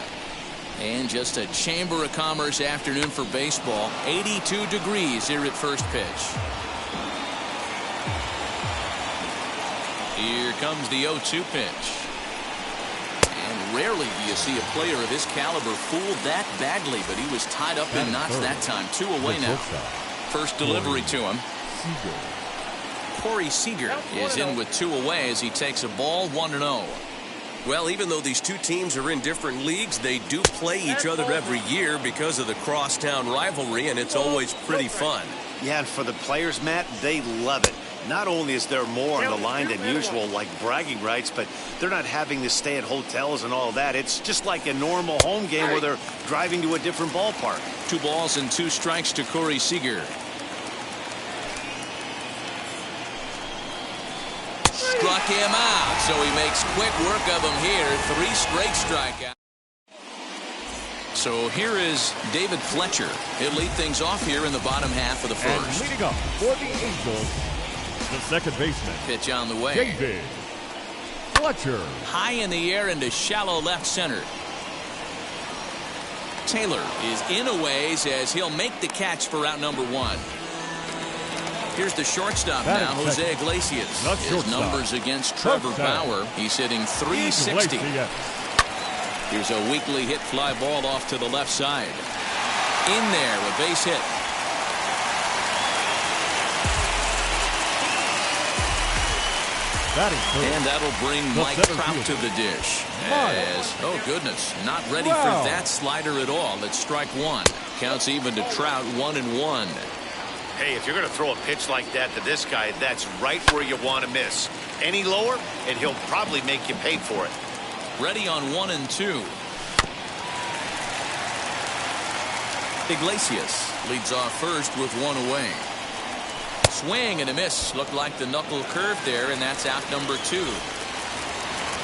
And just a Chamber of Commerce afternoon for baseball. 82 degrees here at first pitch. Here comes the 0-2 pitch. And rarely do you see a player of his caliber fooled that badly, but he was tied up in knots that time. 2 away now. First delivery to him. Corey Seager is in with 2 away as he takes a ball 1-0. Well, even though these two teams are in different leagues, they do play each other every year because of the crosstown rivalry, and it's always pretty fun. Yeah, and for the players, Matt, they love it. Not only is there more on the line than usual, like bragging rights, but they're not having to stay at hotels and all that. It's just like a normal home game where they're driving to a different ballpark. 2 balls and 2 strikes to Corey Seager. Struck him out, so he makes quick work of him here. 3 straight strikeouts. So here is David Fletcher. He'll lead things off here in the bottom half of the first. And leading up for the Angels, the second baseman. Pitch on the way. David Fletcher. High in the air into shallow left center. Taylor is in a ways as he'll make the catch for out number 1. Here's the shortstop now, Jose Iglesias. His numbers against Trevor Bauer. He's hitting .360. Here's a weakly hit fly ball off to the left side. In there, a base hit. And that'll bring Mike Trout to the dish. As, oh goodness, not ready for that slider at all. It's strike 1. Counts even to Trout, 1-1. Hey, if you're going to throw a pitch like that to this guy, that's right where you want to miss. Any lower, and he'll probably make you pay for it. Ready on 1-2. Iglesias leads off first with 1 away. Swing and a miss. Looked like the knuckle curve there, and that's out number 2.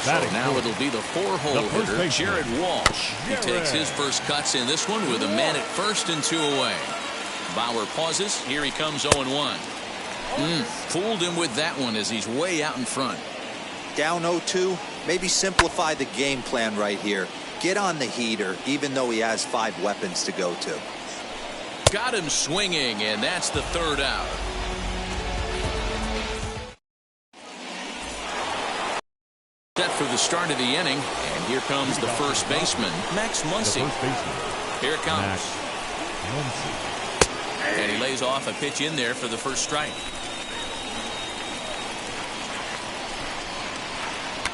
So now it'll be the 4-hole hitter, Jared Walsh. He takes his first cuts in this one with a man at first and 2 away. Bauer pauses. Here he comes 0-1. Fooled him with that one as he's way out in front. Down 0-2. Maybe simplify the game plan right here. Get on the heater, even though he has 5 weapons to go to. Got him swinging, and that's the 3rd out. Set for the start of the inning, and here comes the first baseman, Max Muncy. Here it comes. And he lays off a pitch in there for the first strike.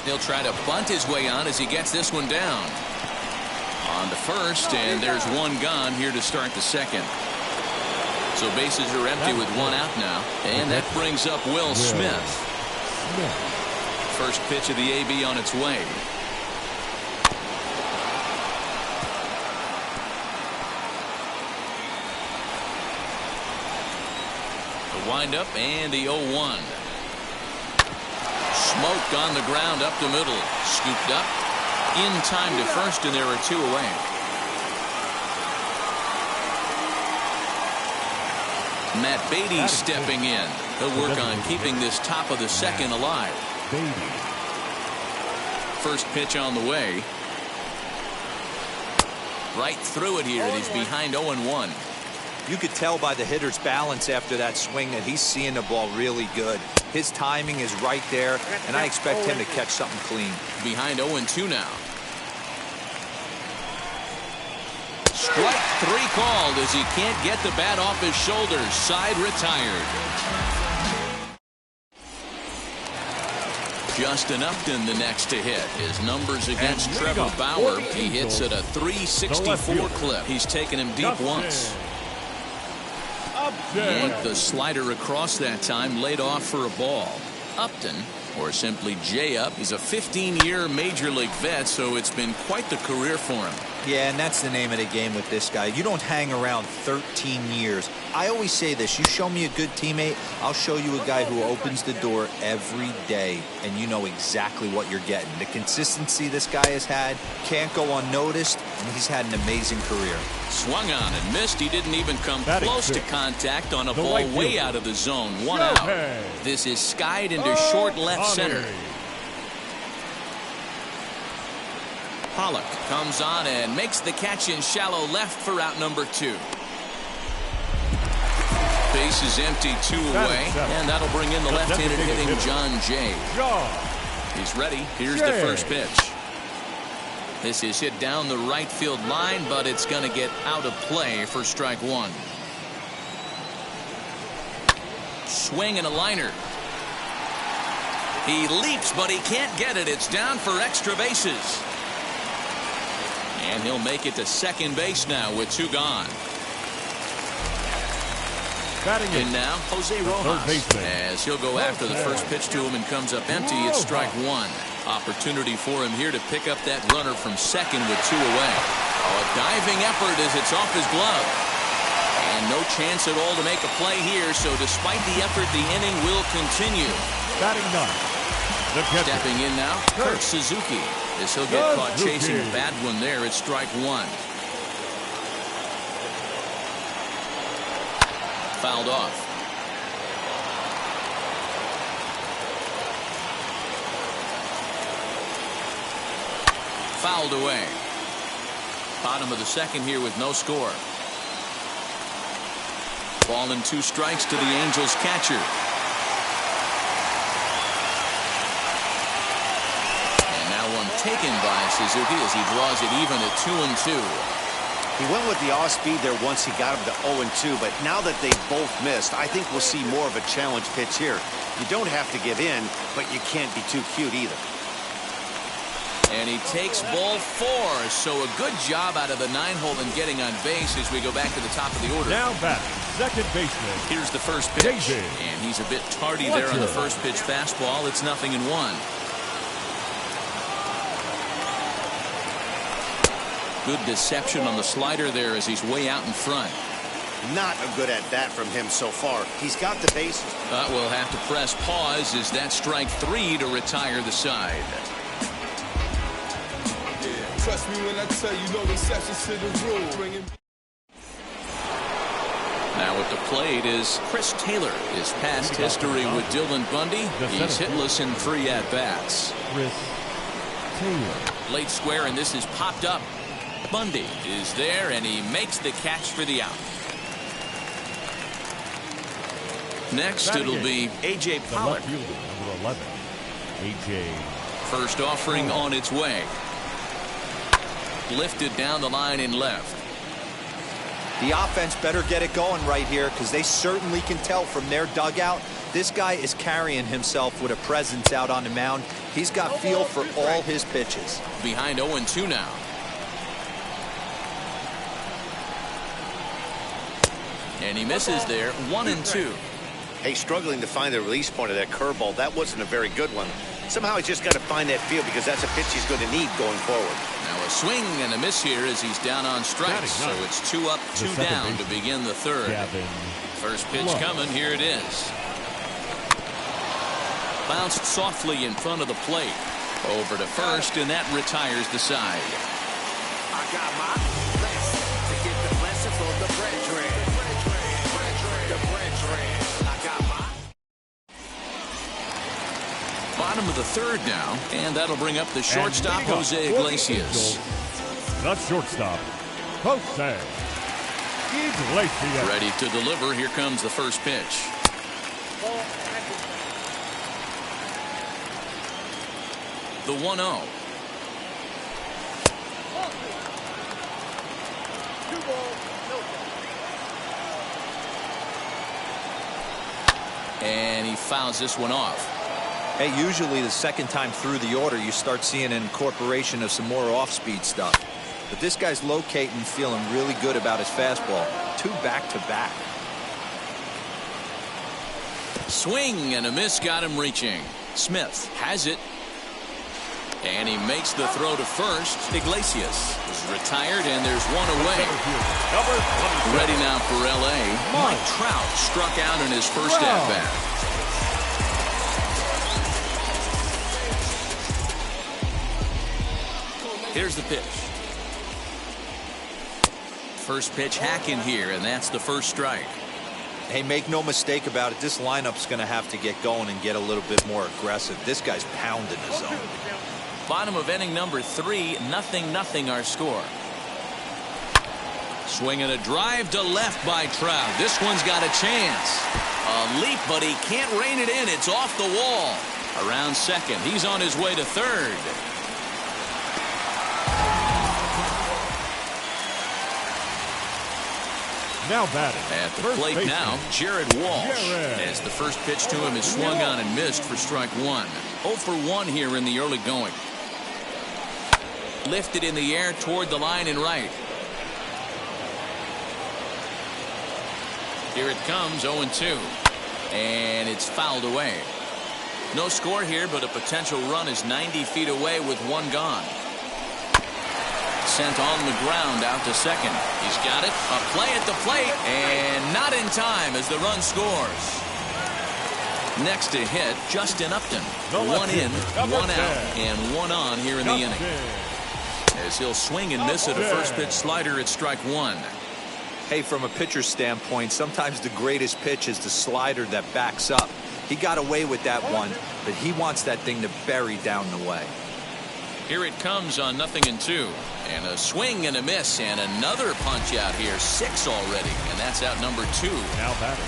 He'll try to bunt his way on as he gets this one down. On to first, and there's 1 gone here to start the second. So bases are empty with 1 out now. And that brings up Will Smith. First pitch of the AB on its way. Wind up and the 0-1. Smoked on the ground up the middle. Scooped up in time to first, and there are 2 away. Matt Beatty stepping in. He'll work on keeping this top of the second alive. First pitch on the way. Right through it here, and he's behind 0-1. You could tell by the hitter's balance after that swing that he's seeing the ball really good. His timing is right there, and I expect him to catch something clean. Behind 0-2 now. Strike 3 called as he can't get the bat off his shoulders. Side retired. Justin Upton the next to hit. His numbers against Trevor Bauer. He hits at a .364 clip. He's taken him deep once. Yanked the slider across that time, laid off for a ball. Upton, or simply J-Up, he's a 15-year Major League vet, so it's been quite the career for him. Yeah, and that's the name of the game with this guy. You don't hang around 13 years. I always say this, you show me a good teammate, I'll show you a guy who opens the door every day, and you know exactly what you're getting. The consistency this guy has had can't go unnoticed, and he's had an amazing career. Swung on and missed. He didn't even come close to contact on a ball way out of the zone. 1 out. This is skied into short left center. Pollock comes on and makes the catch in shallow left for out number 2. Base is empty, 2 away, and that'll bring in the left-handed hitting John Jay. He's ready. Here's the first pitch. This is hit down the right field line, but it's going to get out of play for strike 1. Swing and a liner. He leaps, but he can't get it. It's down for extra bases. And he'll make it to second base now with 2 gone. And now Jose Rojas, as he'll go after the first pitch to him and comes up empty. It's strike 1. Opportunity for him here to pick up that runner from second with 2 away. A diving effort as it's off his glove. And no chance at all to make a play here, so despite the effort, the inning will continue. Batting 9. Stepping in now, Kurt Suzuki, as he'll get caught chasing a bad one there. It's strike 1. Fouled off. Fouled away. Bottom of the second here with no score. Ball and 2 strikes to the Angels catcher. And now one taken by Suzuki as he draws it even at 2-2. He went with the off-speed there once he got him to 0-2, but now that they both missed, I think we'll see more of a challenge pitch here. You don't have to give in, but you can't be too cute either. And he takes ball 4, so a good job out of the 9-hole in getting on base as we go back to the top of the order. Now back, second baseman. Here's the first pitch, and he's a bit tardy there on the first pitch fastball. It's 0-1. Good deception on the slider there as he's way out in front. Not a good at bat from him so far. He's got the bases. We'll have to press pause as that's strike 3 to retire the side. Yeah, trust me when I tell you no exceptions to the rule. Now at the plate is Chris Taylor. His past history with Dylan Bundy. He's hitless in 3 at-bats. Chris Taylor. Late square, and this is popped up. Bundy is there, and he makes the catch for the out. Next, it'll be A.J. Pollock. Number 11. A.J. First offering on its way. Lifted down the line in left. The offense better get it going right here, because they certainly can tell from their dugout. This guy is carrying himself with a presence out on the mound. He's got feel for all his pitches. Behind 0-2 now. And he misses there, 1-2. Hey, struggling to find the release point of that curveball. That wasn't a very good one. Somehow he's just got to find that feel, because that's a pitch he's going to need going forward. Now a swing and a miss here as he's down on strikes. So it's 2 up, 2 down to begin the third. First pitch coming. Here it is. Bounced softly in front of the plate. Over to first, and that retires the side. I got my blessing to get the blessing for the brethren. Bottom of the third now, and that'll bring up the shortstop, Jose Iglesias. The shortstop, Jose Iglesias. Ready to deliver. Here comes the first pitch. The 1-0. And he fouls this one off. Hey, usually the second time through the order, you start seeing an incorporation of some more off-speed stuff. But this guy's locating, feeling really good about his fastball. 2 back-to-back. Swing and a miss got him reaching. Smith has it. And he makes the throw to first. Iglesias is retired, and there's 1 away. Ready now for L.A. Mike Trout struck out in his first at-bat. Here's the pitch. First pitch hacking here, and that's the first strike. Hey, make no mistake about it. This lineup's going to have to get going and get a little bit more aggressive. This guy's pounding the zone. Bottom of inning number 3, 0-0 our score. Swinging a drive to left by Trout. This one's got a chance. A leap, but he can't rein it in. It's off the wall. Around second. He's on his way to third. Now batting at the first plate baseman, now, Jared Walsh. As the first pitch to him is swung on and missed for strike 1. 0 for 1 here in the early going. Lifted in the air toward the line and right. Here it comes, 0-2. And it's fouled away. No score here, but a potential run is 90 feet away with one gone. Sent on the ground out to second. He's got it. A play at the plate. And not in time as the run scores. Next to hit, Justin Upton. 1 in, 1 out, and 1 on here in the inning. As he'll swing and miss at a first pitch slider at strike 1. Hey, from a pitcher's standpoint, sometimes the greatest pitch is the slider that backs up. He got away with that one, but he wants that thing to bury down the way. Here it comes on 0-2. And a swing and a miss, and another punch out here. 6 already, and that's out number 2. Now batting.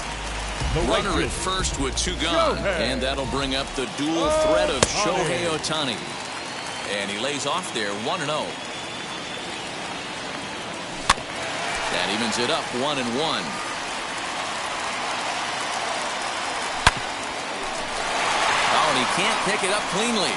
Runner at first with 2 gone, and that'll bring up the dual threat of Shohei Ohtani. And he lays off there 1-0. That evens it up 1-1. Oh, and he can't pick it up cleanly.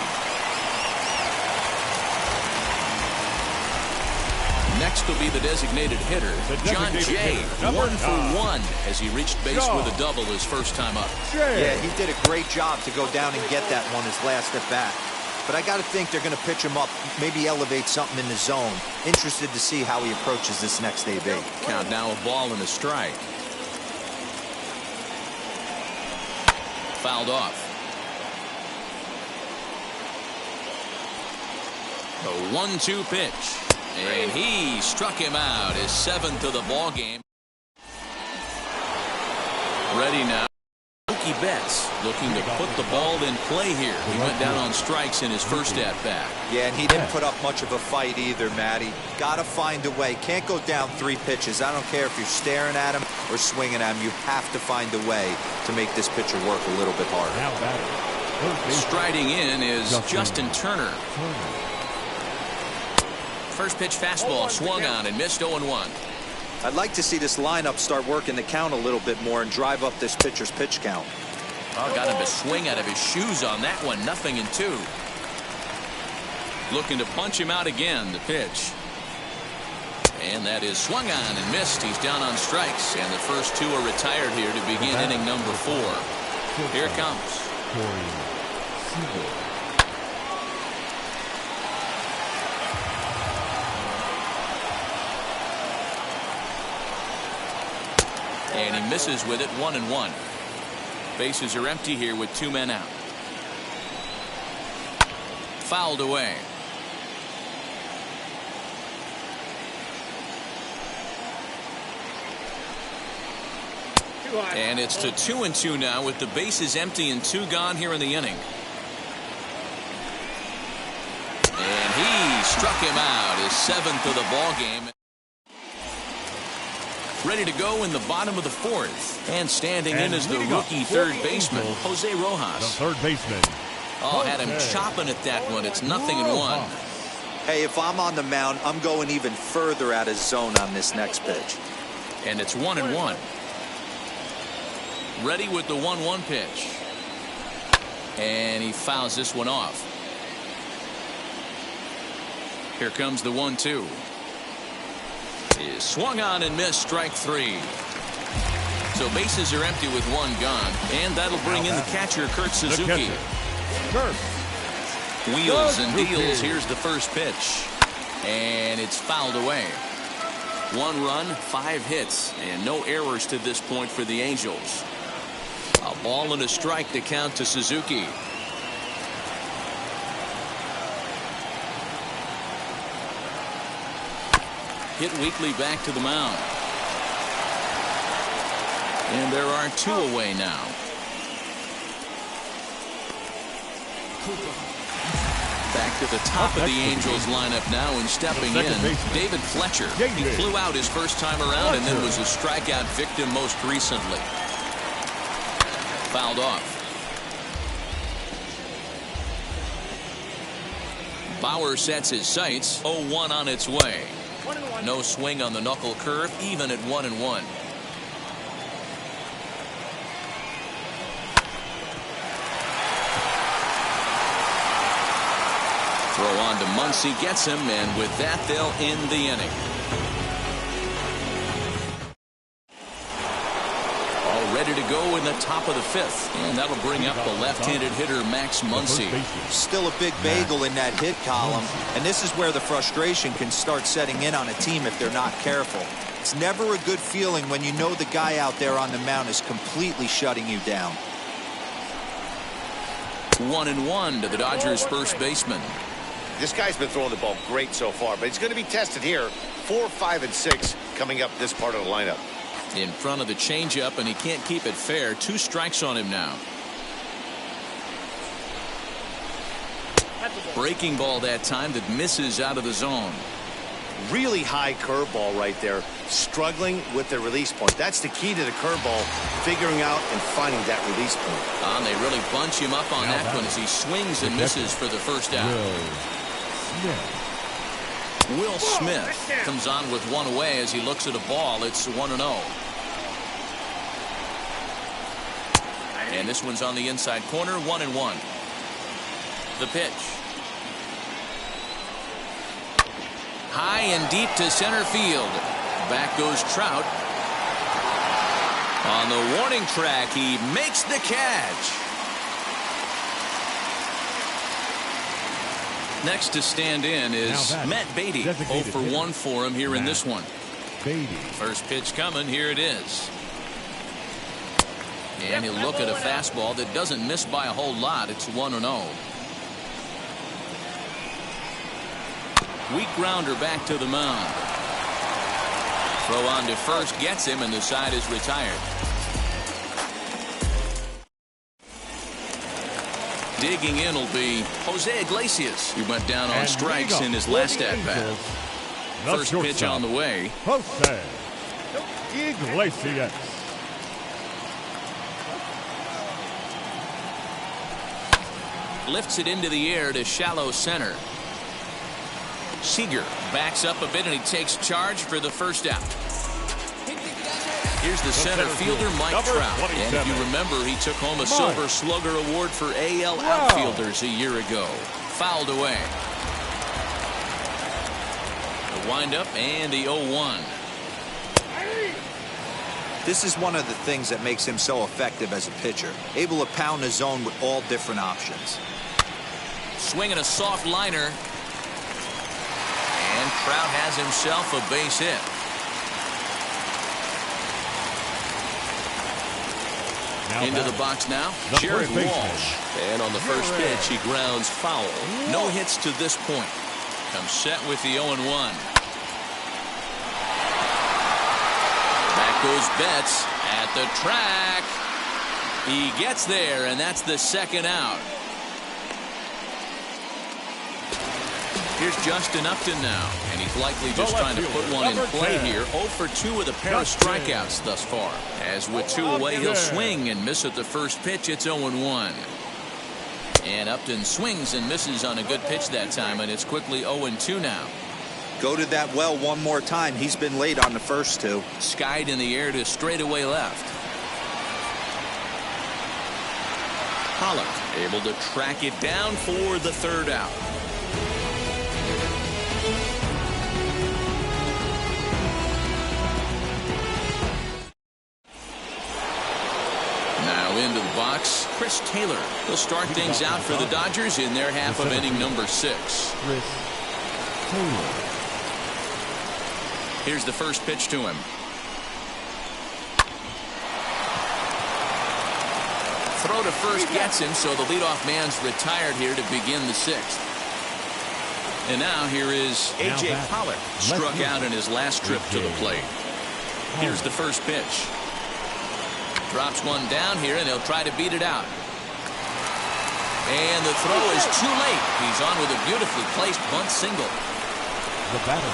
Next will be the designated hitter, John Jay. 1 for 1 as he reached base with a double his first time up. Yeah, he did a great job to go down and get that one his last at bat. But I got to think they're going to pitch him up, maybe elevate something in the zone. Interested to see how he approaches this next AB. Count now a ball and a strike. Fouled off. A 1-2 pitch. And he struck him out, his 7th of the ball game. Ready now. Mookie Betts looking to put the ball in play here. He went down on strikes in his first at bat. Yeah, and he didn't put up much of a fight either, Matty. Got to find a way. Can't go down 3 pitches. I don't care if you're staring at him or swinging at him. You have to find a way to make this pitcher work a little bit harder. Striding in is Justin Turner. First pitch fastball swung on and missed 0-1. I'd like to see this lineup start working the count a little bit more and drive up this pitcher's pitch count. Oh, got him to swing out of his shoes on that one. 0-2. Looking to punch him out again. The pitch. And that is swung on and missed. He's down on strikes. And the first 2 are retired here to begin inning number 4. Here it comes. And he misses with it. 1-1. Bases are empty here with 2 men out. Fouled away. And it's to 2-2 now with the bases empty and 2 gone here in the inning. And he struck him out, his 7th of the ball game. Ready to go in the bottom of the 4th. And standing in is the rookie third baseman, Jose Rojas. The third baseman. Oh, had him chopping at that one. It's 0-1. Hey, if I'm on the mound, I'm going even further out of zone on this next pitch. And it's 1-1. Ready with the 1-1 pitch. And he fouls this one off. Here comes the 1-2. Is swung on and missed, strike 3. So bases are empty with 1 gone, and that'll bring in the catcher, Kurt Suzuki. Wheels and deals. Here's the first pitch, and it's fouled away. 1 run, 5 hits, and no errors to this point for the Angels. A ball and a strike to count to Suzuki. Hit weekly back to the mound. And there are 2 away now. Back to the top of the Angels lineup now, and stepping in, David Fletcher. He flew out his first time around and then was a strikeout victim most recently. Fouled off. Bauer sets his sights. 0-1 on its way. No swing on the knuckle curve, even at 1-1. Throw on to Muncy, gets him, and with that, they'll end the inning. All ready to go in the top of the fifth, and that'll bring up the left-handed hitter, Max Muncy. Still a big bagel in that hit column, and this is where the frustration can start setting in on a team if they're not careful. It's never a good feeling when you know the guy out there on the mound is completely shutting you down. 1-1 to the Dodgers' first baseman. This guy's been throwing the ball great so far, but he's going to be tested here. 4, 5, and 6 coming up this part of the lineup. In front of the changeup, and he can't keep it fair. 2 strikes on him now. Breaking ball that time that misses out of the zone. Really high curveball right there. Struggling with the release point. That's the key to the curveball, figuring out and finding that release point. And they really bunch him up on that one as he swings and misses for the first out. Will Smith comes on with one away as he looks at a ball. It's 1-0. And this one's on the inside corner, 1-1. The pitch. High and deep to center field. Back goes Trout. On the warning track, he makes the catch. Next to stand in is Matt Beatty. 0 for 1 for him here in this one. First pitch coming. Here it is. And he'll look at a fastball that doesn't miss by a whole lot. It's 1-0. Weak grounder back to the mound. Throw on to first gets him, and the side is retired. Digging in will be Jose Iglesias. He went down on strikes in his last at-bat. First pitch on the way. Jose Iglesias. Lifts it into the air to shallow center. Seager backs up a bit, and he takes charge for the first out. Here's the center fielder, Mike Trout. And if you remember, he took home a Silver Slugger Award for AL outfielders a year ago. Fouled away. The windup and the 0-1. This is one of the things that makes him so effective as a pitcher. Able to pound the zone with all different options. Swinging a soft liner. And Trout has himself a base hit. Into the box now, Jared Walsh. And on the first pitch, he grounds foul. No hits to this point. Comes set with the 0-1. Back goes Betts at the track. He gets there, and that's the second out. Here's Justin Upton now, and he's likely just trying to put one in play here. 0 for 2 with a pair of strikeouts thus far. As with 2 away, he'll swing and miss at the first pitch. It's 0-1. And Upton swings and misses on a good pitch that time, and it's quickly 0-2 now. Go to that well one more time. He's been late on the first 2. Skied in the air to straightaway left. Pollock able to track it down for the third out. Into the box, Chris Taylor. He'll start things out for the Dodgers in their half of inning number 6. Here's the first pitch to him. Throw to first gets him, so the leadoff man's retired here to begin the 6th. And now here is A.J. Pollock, struck out in his last trip to the plate. Here's the first pitch. Drops one down here, and he'll try to beat it out. And the throw is too late. He's on with a beautifully placed bunt single. The batter,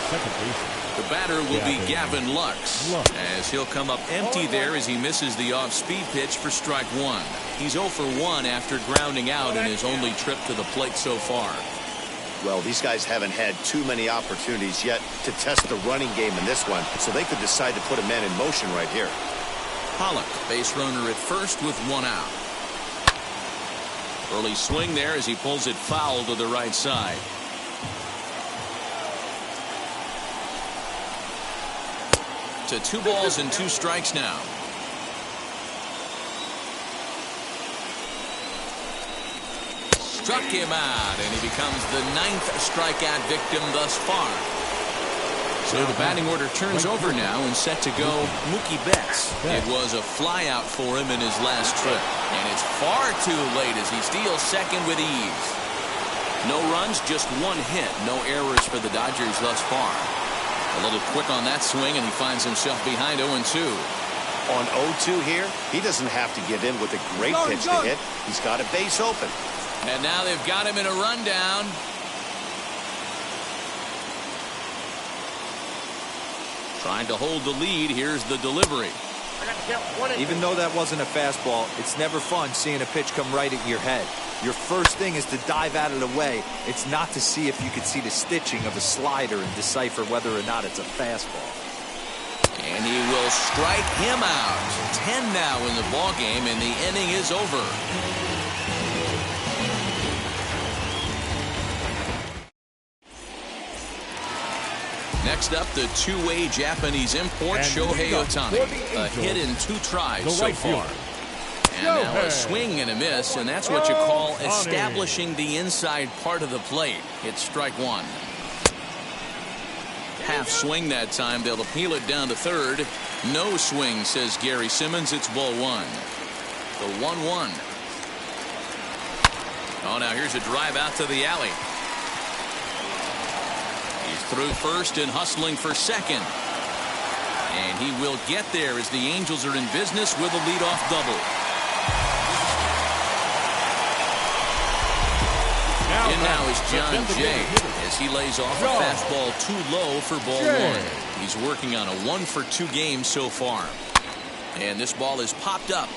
second baseman. The batter will be Gavin Lux, as he'll come up empty there as he misses the off-speed pitch for strike one. He's 0 for 1 after grounding out in his only trip to the plate so far. Well, these guys haven't had too many opportunities yet to test the running game in this one, so they could decide to put a man in motion right here. Pollock, base runner at first with 1 out. Early swing there as he pulls it foul to the right side. To 2 balls and 2 strikes now. Struck him out, and he becomes the 9th strikeout victim thus far. So the batting order turns over now and set to go Mookie Betts. It was a flyout for him in his last trip, and it's far too late as he steals second with ease. No runs, just 1 hit. No errors for the Dodgers thus far. A little quick on that swing, and he finds himself behind 0-2. On 0-2 here, he doesn't have to get in with a great pitch to hit. He's got a base open. And now they've got him in a rundown. Trying to hold the lead. Here's the delivery. Even though that wasn't a fastball, it's never fun seeing a pitch come right at your head. Your first thing is to dive out of the way. It's not to see if you could see the stitching of a slider and decipher whether or not it's a fastball. And he will strike him out. 10 now in the ballgame, and the inning is over. Next up, the two-way Japanese import, Shohei Ohtani. A hit in 2 tries so far. And now a swing and a miss, and that's what you call establishing the inside part of the plate. It's strike 1. Half swing that time. They'll appeal it down to third. No swing, says Gary Simmons. It's ball 1. The 1-1. Oh, now here's a drive out to the alley. He's through first and hustling for second. And he will get there as the Angels are in business with a leadoff double. In now is John Jay as he lays off a fastball too low for ball 1. He's working on a 1 for 2 game so far. And this ball is popped up,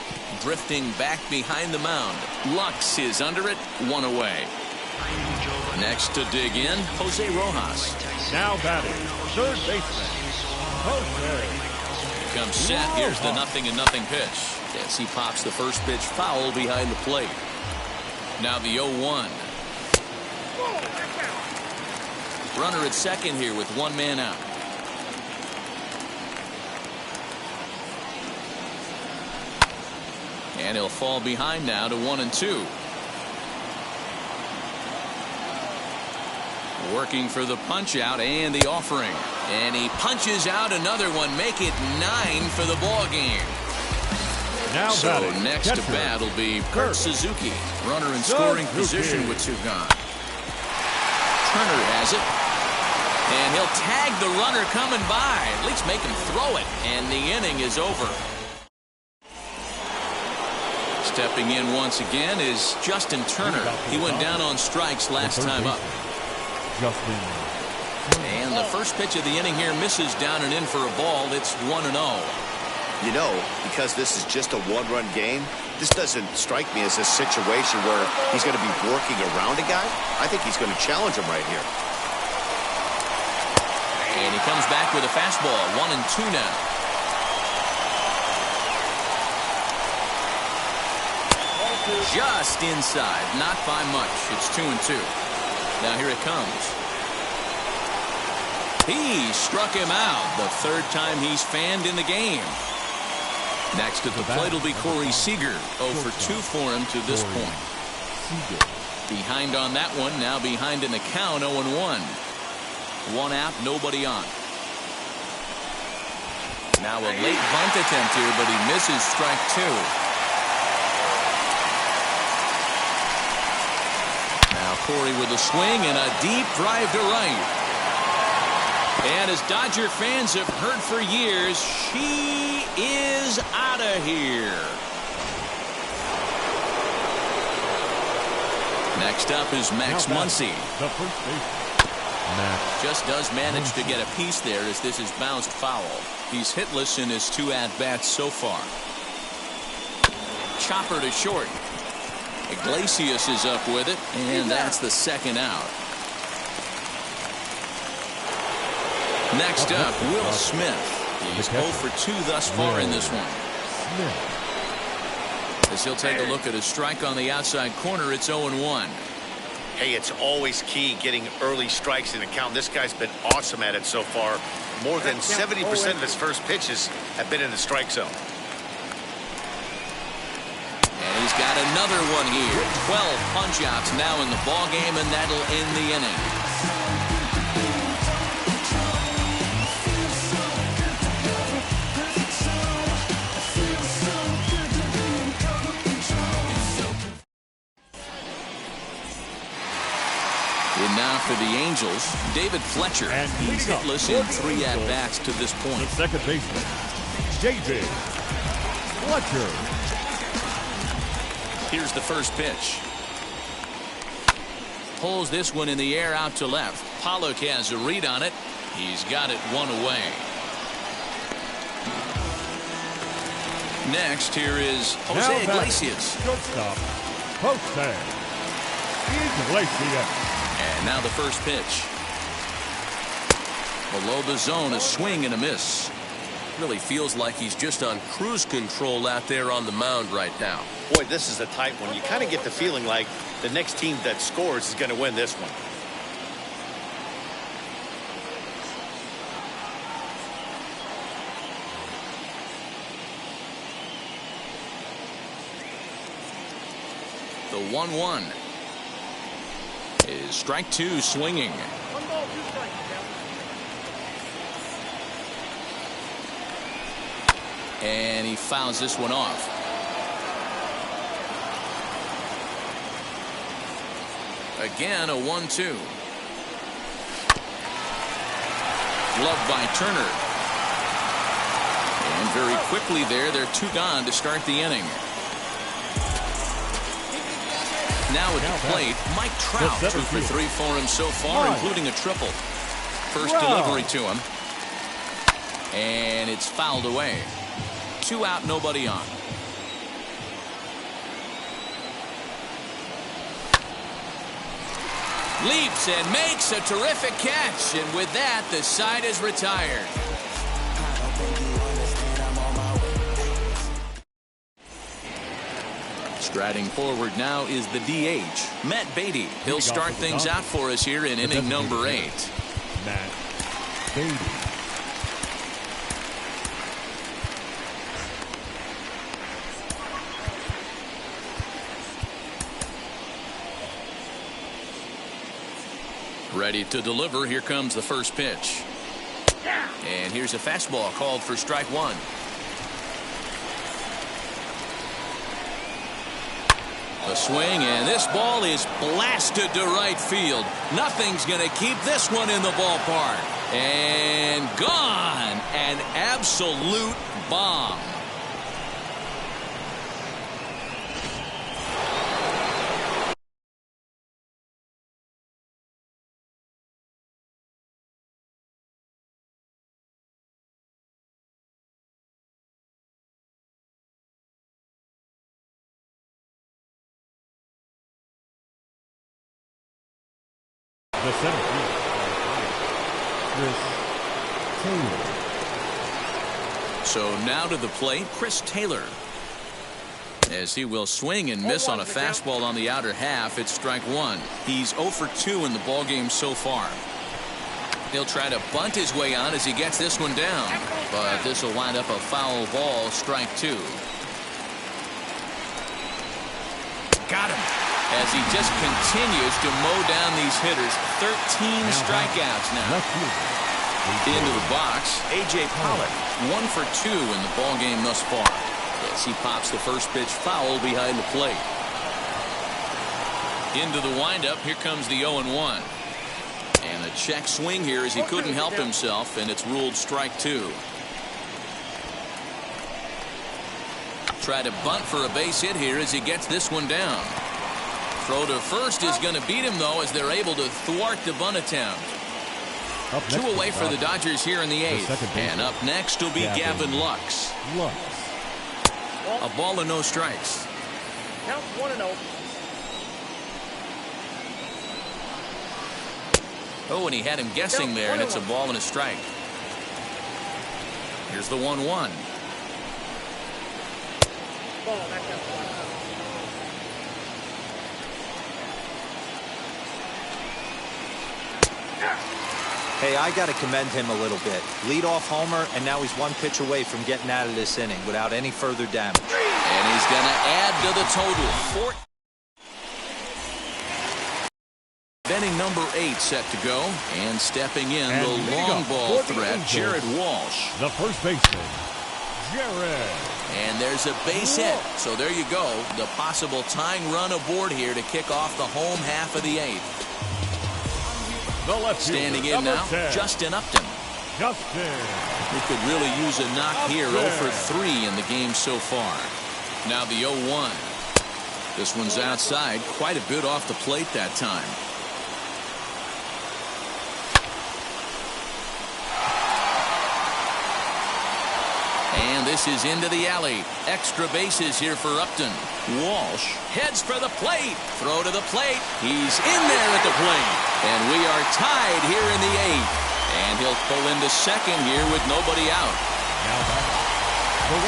drifting back behind the mound. Lux is under it, 1 away. Next to dig in, Jose Rojas. Now batting, third baseman, Jose. Comes set. Here's the 0-0 pitch. As he pops the first pitch foul behind the plate. Now the 0-1. Runner at second here with 1 man out. And he'll fall behind now to 1-2. Working for the punch out and the offering. And he punches out another one. Make it 9 for the ball game. Now so next to bat will be Kurt Suzuki. Runner in scoring position with 2 gone. Turner has it. And he'll tag the runner coming by. At least make him throw it. And the inning is over. Stepping in once again is Justin Turner. He went down on strikes last time up. And the first pitch of the inning here misses down and in for a ball. It's 1-0. You know, because this is just a 1-run game, this doesn't strike me as a situation where he's going to be working around a guy. I think he's going to challenge him right here. And he comes back with a fastball. 1-2 now. Just inside, not by much. It's 2-2. Now here it comes. He struck him out. The 3rd time he's fanned in the game. Next at the plate will be Corey Seager. 0 for 2 for him to this point. Behind on that one. Now behind in the count. 0-1. 1 out, nobody on. Now a late bunt attempt here, but he misses strike 2. Now Corey with a swing and a deep drive to right. And as Dodger fans have heard for years, she is out of here. Next up is Max Muncy. The first base. Max. Just does manage to get a piece there as this is bounced foul. He's hitless in his 2 at-bats so far. Chopper to short. Iglesias is up with it, and that's the second out. Next up, Will Smith. He's 0 for 2 thus far in this one. As he'll take a look at a strike on the outside corner, it's 0-1. Hey, it's always key getting early strikes in the count. This guy's been awesome at it so far. More than 70% of his first pitches have been in the strike zone. And he's got another one here. 12 punch-outs now in the ball game, and that'll end the inning. And now for the Angels, David Fletcher. And he's hitless in 3 at-bats to this point. The second baseman, David Fletcher. Here's the first pitch. Pulls this one in the air out to left. Pollock has a read on it. He's got it 1 away. Next, here is Jose Iglesias. Shortstop, Jose Iglesias. And now the first pitch. Below the zone, a swing and a miss. Really feels like he's just on cruise control out there on the mound right now. Boy, this is a tight one. You kind of get the feeling like the next team that scores is going to win this one. The 1-1 is strike 2 swinging. 1 ball, 2 strikes. And he fouls this one off. Again, a 1-2. Gloved by Turner. And very quickly there, they're 2 gone to start the inning. Now at the plate, Mike Trout, 2 for 3 for him so far, including a triple. First delivery to him. And it's fouled away. 2 out, nobody on. Leaps and makes a terrific catch. And with that, the side is retired. Striding forward now is the DH, Matt Beatty. He'll start things out for us here in inning number 8. Matt Beatty. Ready to deliver. Here comes the first pitch. And here's a fastball called for strike 1. A swing, and this ball is blasted to right field. Nothing's going to keep this one in the ballpark. And gone. An absolute bomb. The center field, Chris Taylor. So now to the plate, Chris Taylor. As he will swing and miss on a fastball on the outer half, it's strike 1. He's 0 for 2 in the ballgame so far. He'll try to bunt his way on as he gets this one down. But this will wind up a foul ball, strike 2. Got him. As he just continues to mow down these hitters. 13 strikeouts now. Into the box, A.J. Pollock, 1 for 2 in the ballgame thus far. As he pops the first pitch foul behind the plate. Into the windup, here comes the 0-1. And a check swing here as he couldn't help himself, and it's ruled strike 2. Try to bunt for a base hit here as he gets this one down. Throw to first is going to beat him, though, as they're able to thwart the bunt attempt. Two away for the Dodgers here in the 8th. And up next will be Gavin Lux. A ball and no strikes. Count 1-0. Oh, and he had him guessing there, and it's a ball and a strike. Here's the 1-1. Ball, back down. Hey, I got to commend him a little bit. Leadoff homer, and now he's one pitch away from getting out of this inning without any further damage. And he's going to add to the total. Inning number 8 set to go. And stepping in, the long ball threat, Jared Walsh. The first baseman, Jared. And there's a base hit. So there you go. The possible tying run aboard here to kick off the home half of the 8th. Standing in now, 10. Justin Upton. He could really use a knock here. 0 for 3 in the game so far. Now the 0-1. This one's outside. Quite a bit off the plate that time. And this is into the alley. Extra bases here for Upton. Walsh heads for the plate. Throw to the plate. He's in there at the plate. And we are tied here in the 8th. And he'll pull into second here with nobody out.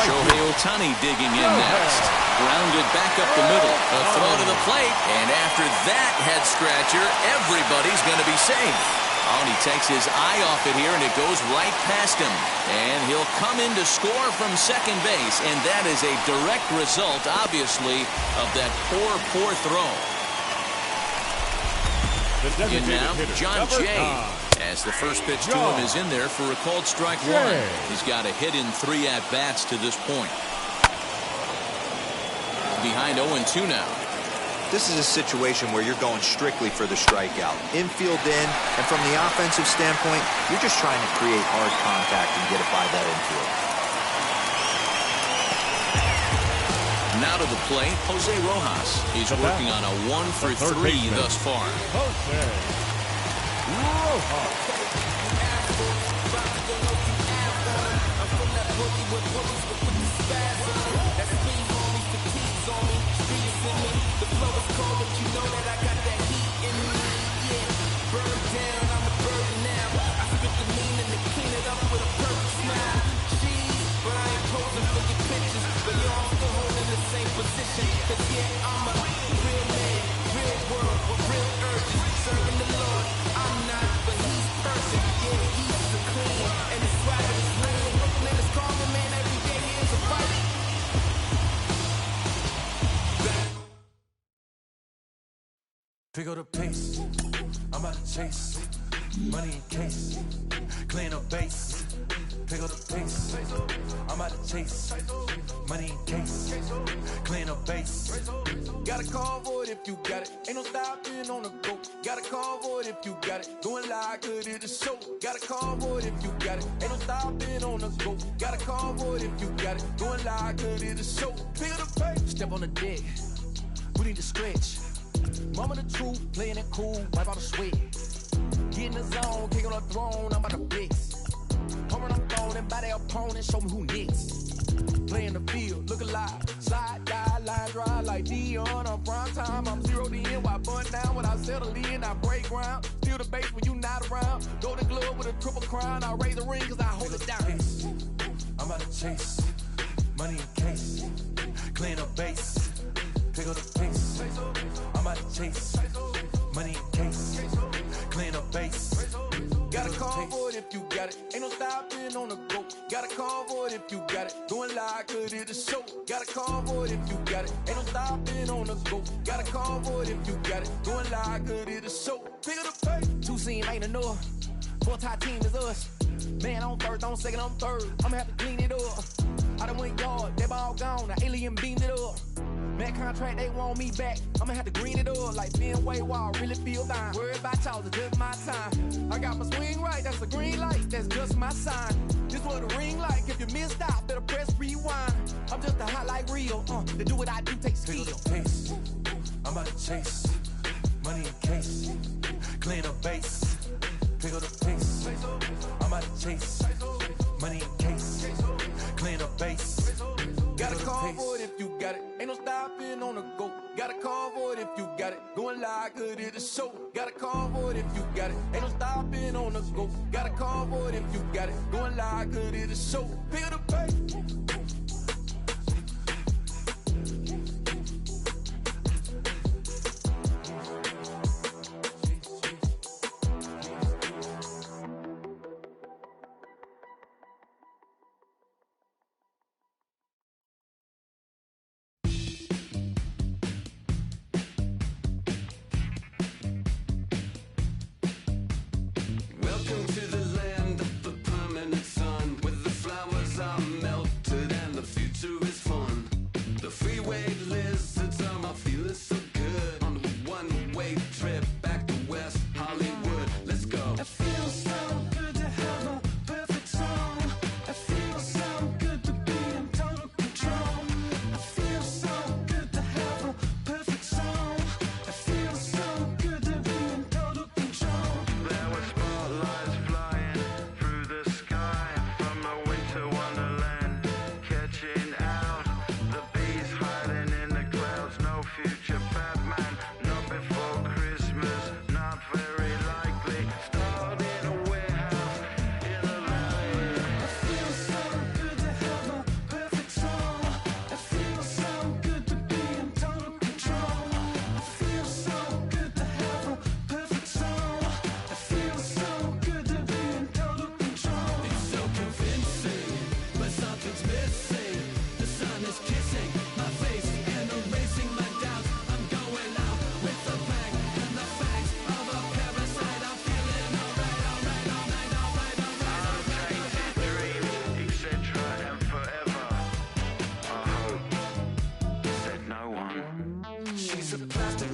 Shohei Ohtani digging in next. Grounded back up the middle. A throw to the plate. And after that head scratcher, everybody's going to be safe. Oh, and he takes his eye off it here, and it goes right past him. And he'll come in to score from second base, and that is a direct result, obviously, of that poor throw. And now, John Jay, as the first pitch to him is in there for a called strike 1. He's got a hit in 3 at-bats to this point. Behind 0-2 now. This is a situation where you're going strictly for the strikeout. Infield in, and from the offensive standpoint, you're just trying to create hard contact and get it by that infield. Now to the plate, Jose Rojas. He's working on a 1 for 3 thus far. Jose Rojas. Pick up the pace, I'm out to chase, money in case, clean up base. Pick up the pace, I'm out to chase, money in case, clean up base. Got a call for it if you got it, ain't no stopping on the go. Got a call for it if you got it, going live, good at the show. Got a call for it if you got it, ain't no stopping on the go. Got a call for it if you got it, going live, good at the show. Pick up the pace, step on the deck, we need to stretch. Mama the truth, playing it cool, wipe out the sweat. Get in the zone, kick on the throne, I'm about to flex. Home run, I'm throwing by their opponent, show me who next. Play in the field, look alive, slide, die, line drive like Dion on prime time. I'm 0 to end, while bun down when I settle in, I break ground. Steal the base when you not around. Golden glove with a triple crown, I raise the ring cause I hold it down. I'm about to chase, money in case, clean up base. Pick up the pace, I'm out to chase, money in case, clean up base. Got a call for it if you got it, ain't no stopping on the go. Got a call for it if you got it, going live, good at the show. Got a call for it if you got it, ain't no stopping on the go. Got a call for it if you got it, going live, good at the show. Pick up the pace. 2 seam ain't enough, 4-tie team is us. Man on first, on second, on third, I'ma have to clean it up. I done went yard, they ball gone, the alien beamed it up. That contract, they want me back. I'ma have to green it up like Ben Way Wall, really feel fine. Worried about y'all, it's just my time. I got my swing right, that's a green light, that's just my sign. This what a ring like, if you missed out, better press rewind. I'm just a hot like real, to do what I do takes skill. I'm I'm out to chase money in case, clean up base, pick up the pace. I'm out to chase money in case, clean up base. Got a call for it if you got it. Ain't no stopping on the go. Got a call for it if you got it. Going live, good at the show. Got a call for it if you got it. Ain't no stopping on the go. Got a call for it if you got it. Going live, good at the show. Pick up the pace. Welcome to the land of the permanent sun, where the flowers are melted and the future is fun. The freeway lizards are my feeling so good on a one-way trip back to West Hollywood. Let's go. It feels so good to have a perfect song. It feels so good to be in total control. It feels so good to have a perfect song. It feels so good to be in total control. There were spotlights flying through the sky from a winter wonderland, catching out the bees hiding in the clouds. No future Batman, not before Christmas, not very likely. Starred in a warehouse in the valley. It feels so good to have a perfect song. It feels so good to be in total control. It feels so good to have a perfect song. It feels so good to be in total control. It's so convincing, but something's missing. The sun is kissing my face and erasing my doubts. I'm going out with the bang and the fangs of a parasite. I'm feeling alright. Tainted dream, etc. and forever. I hope, said no one. She's a plastic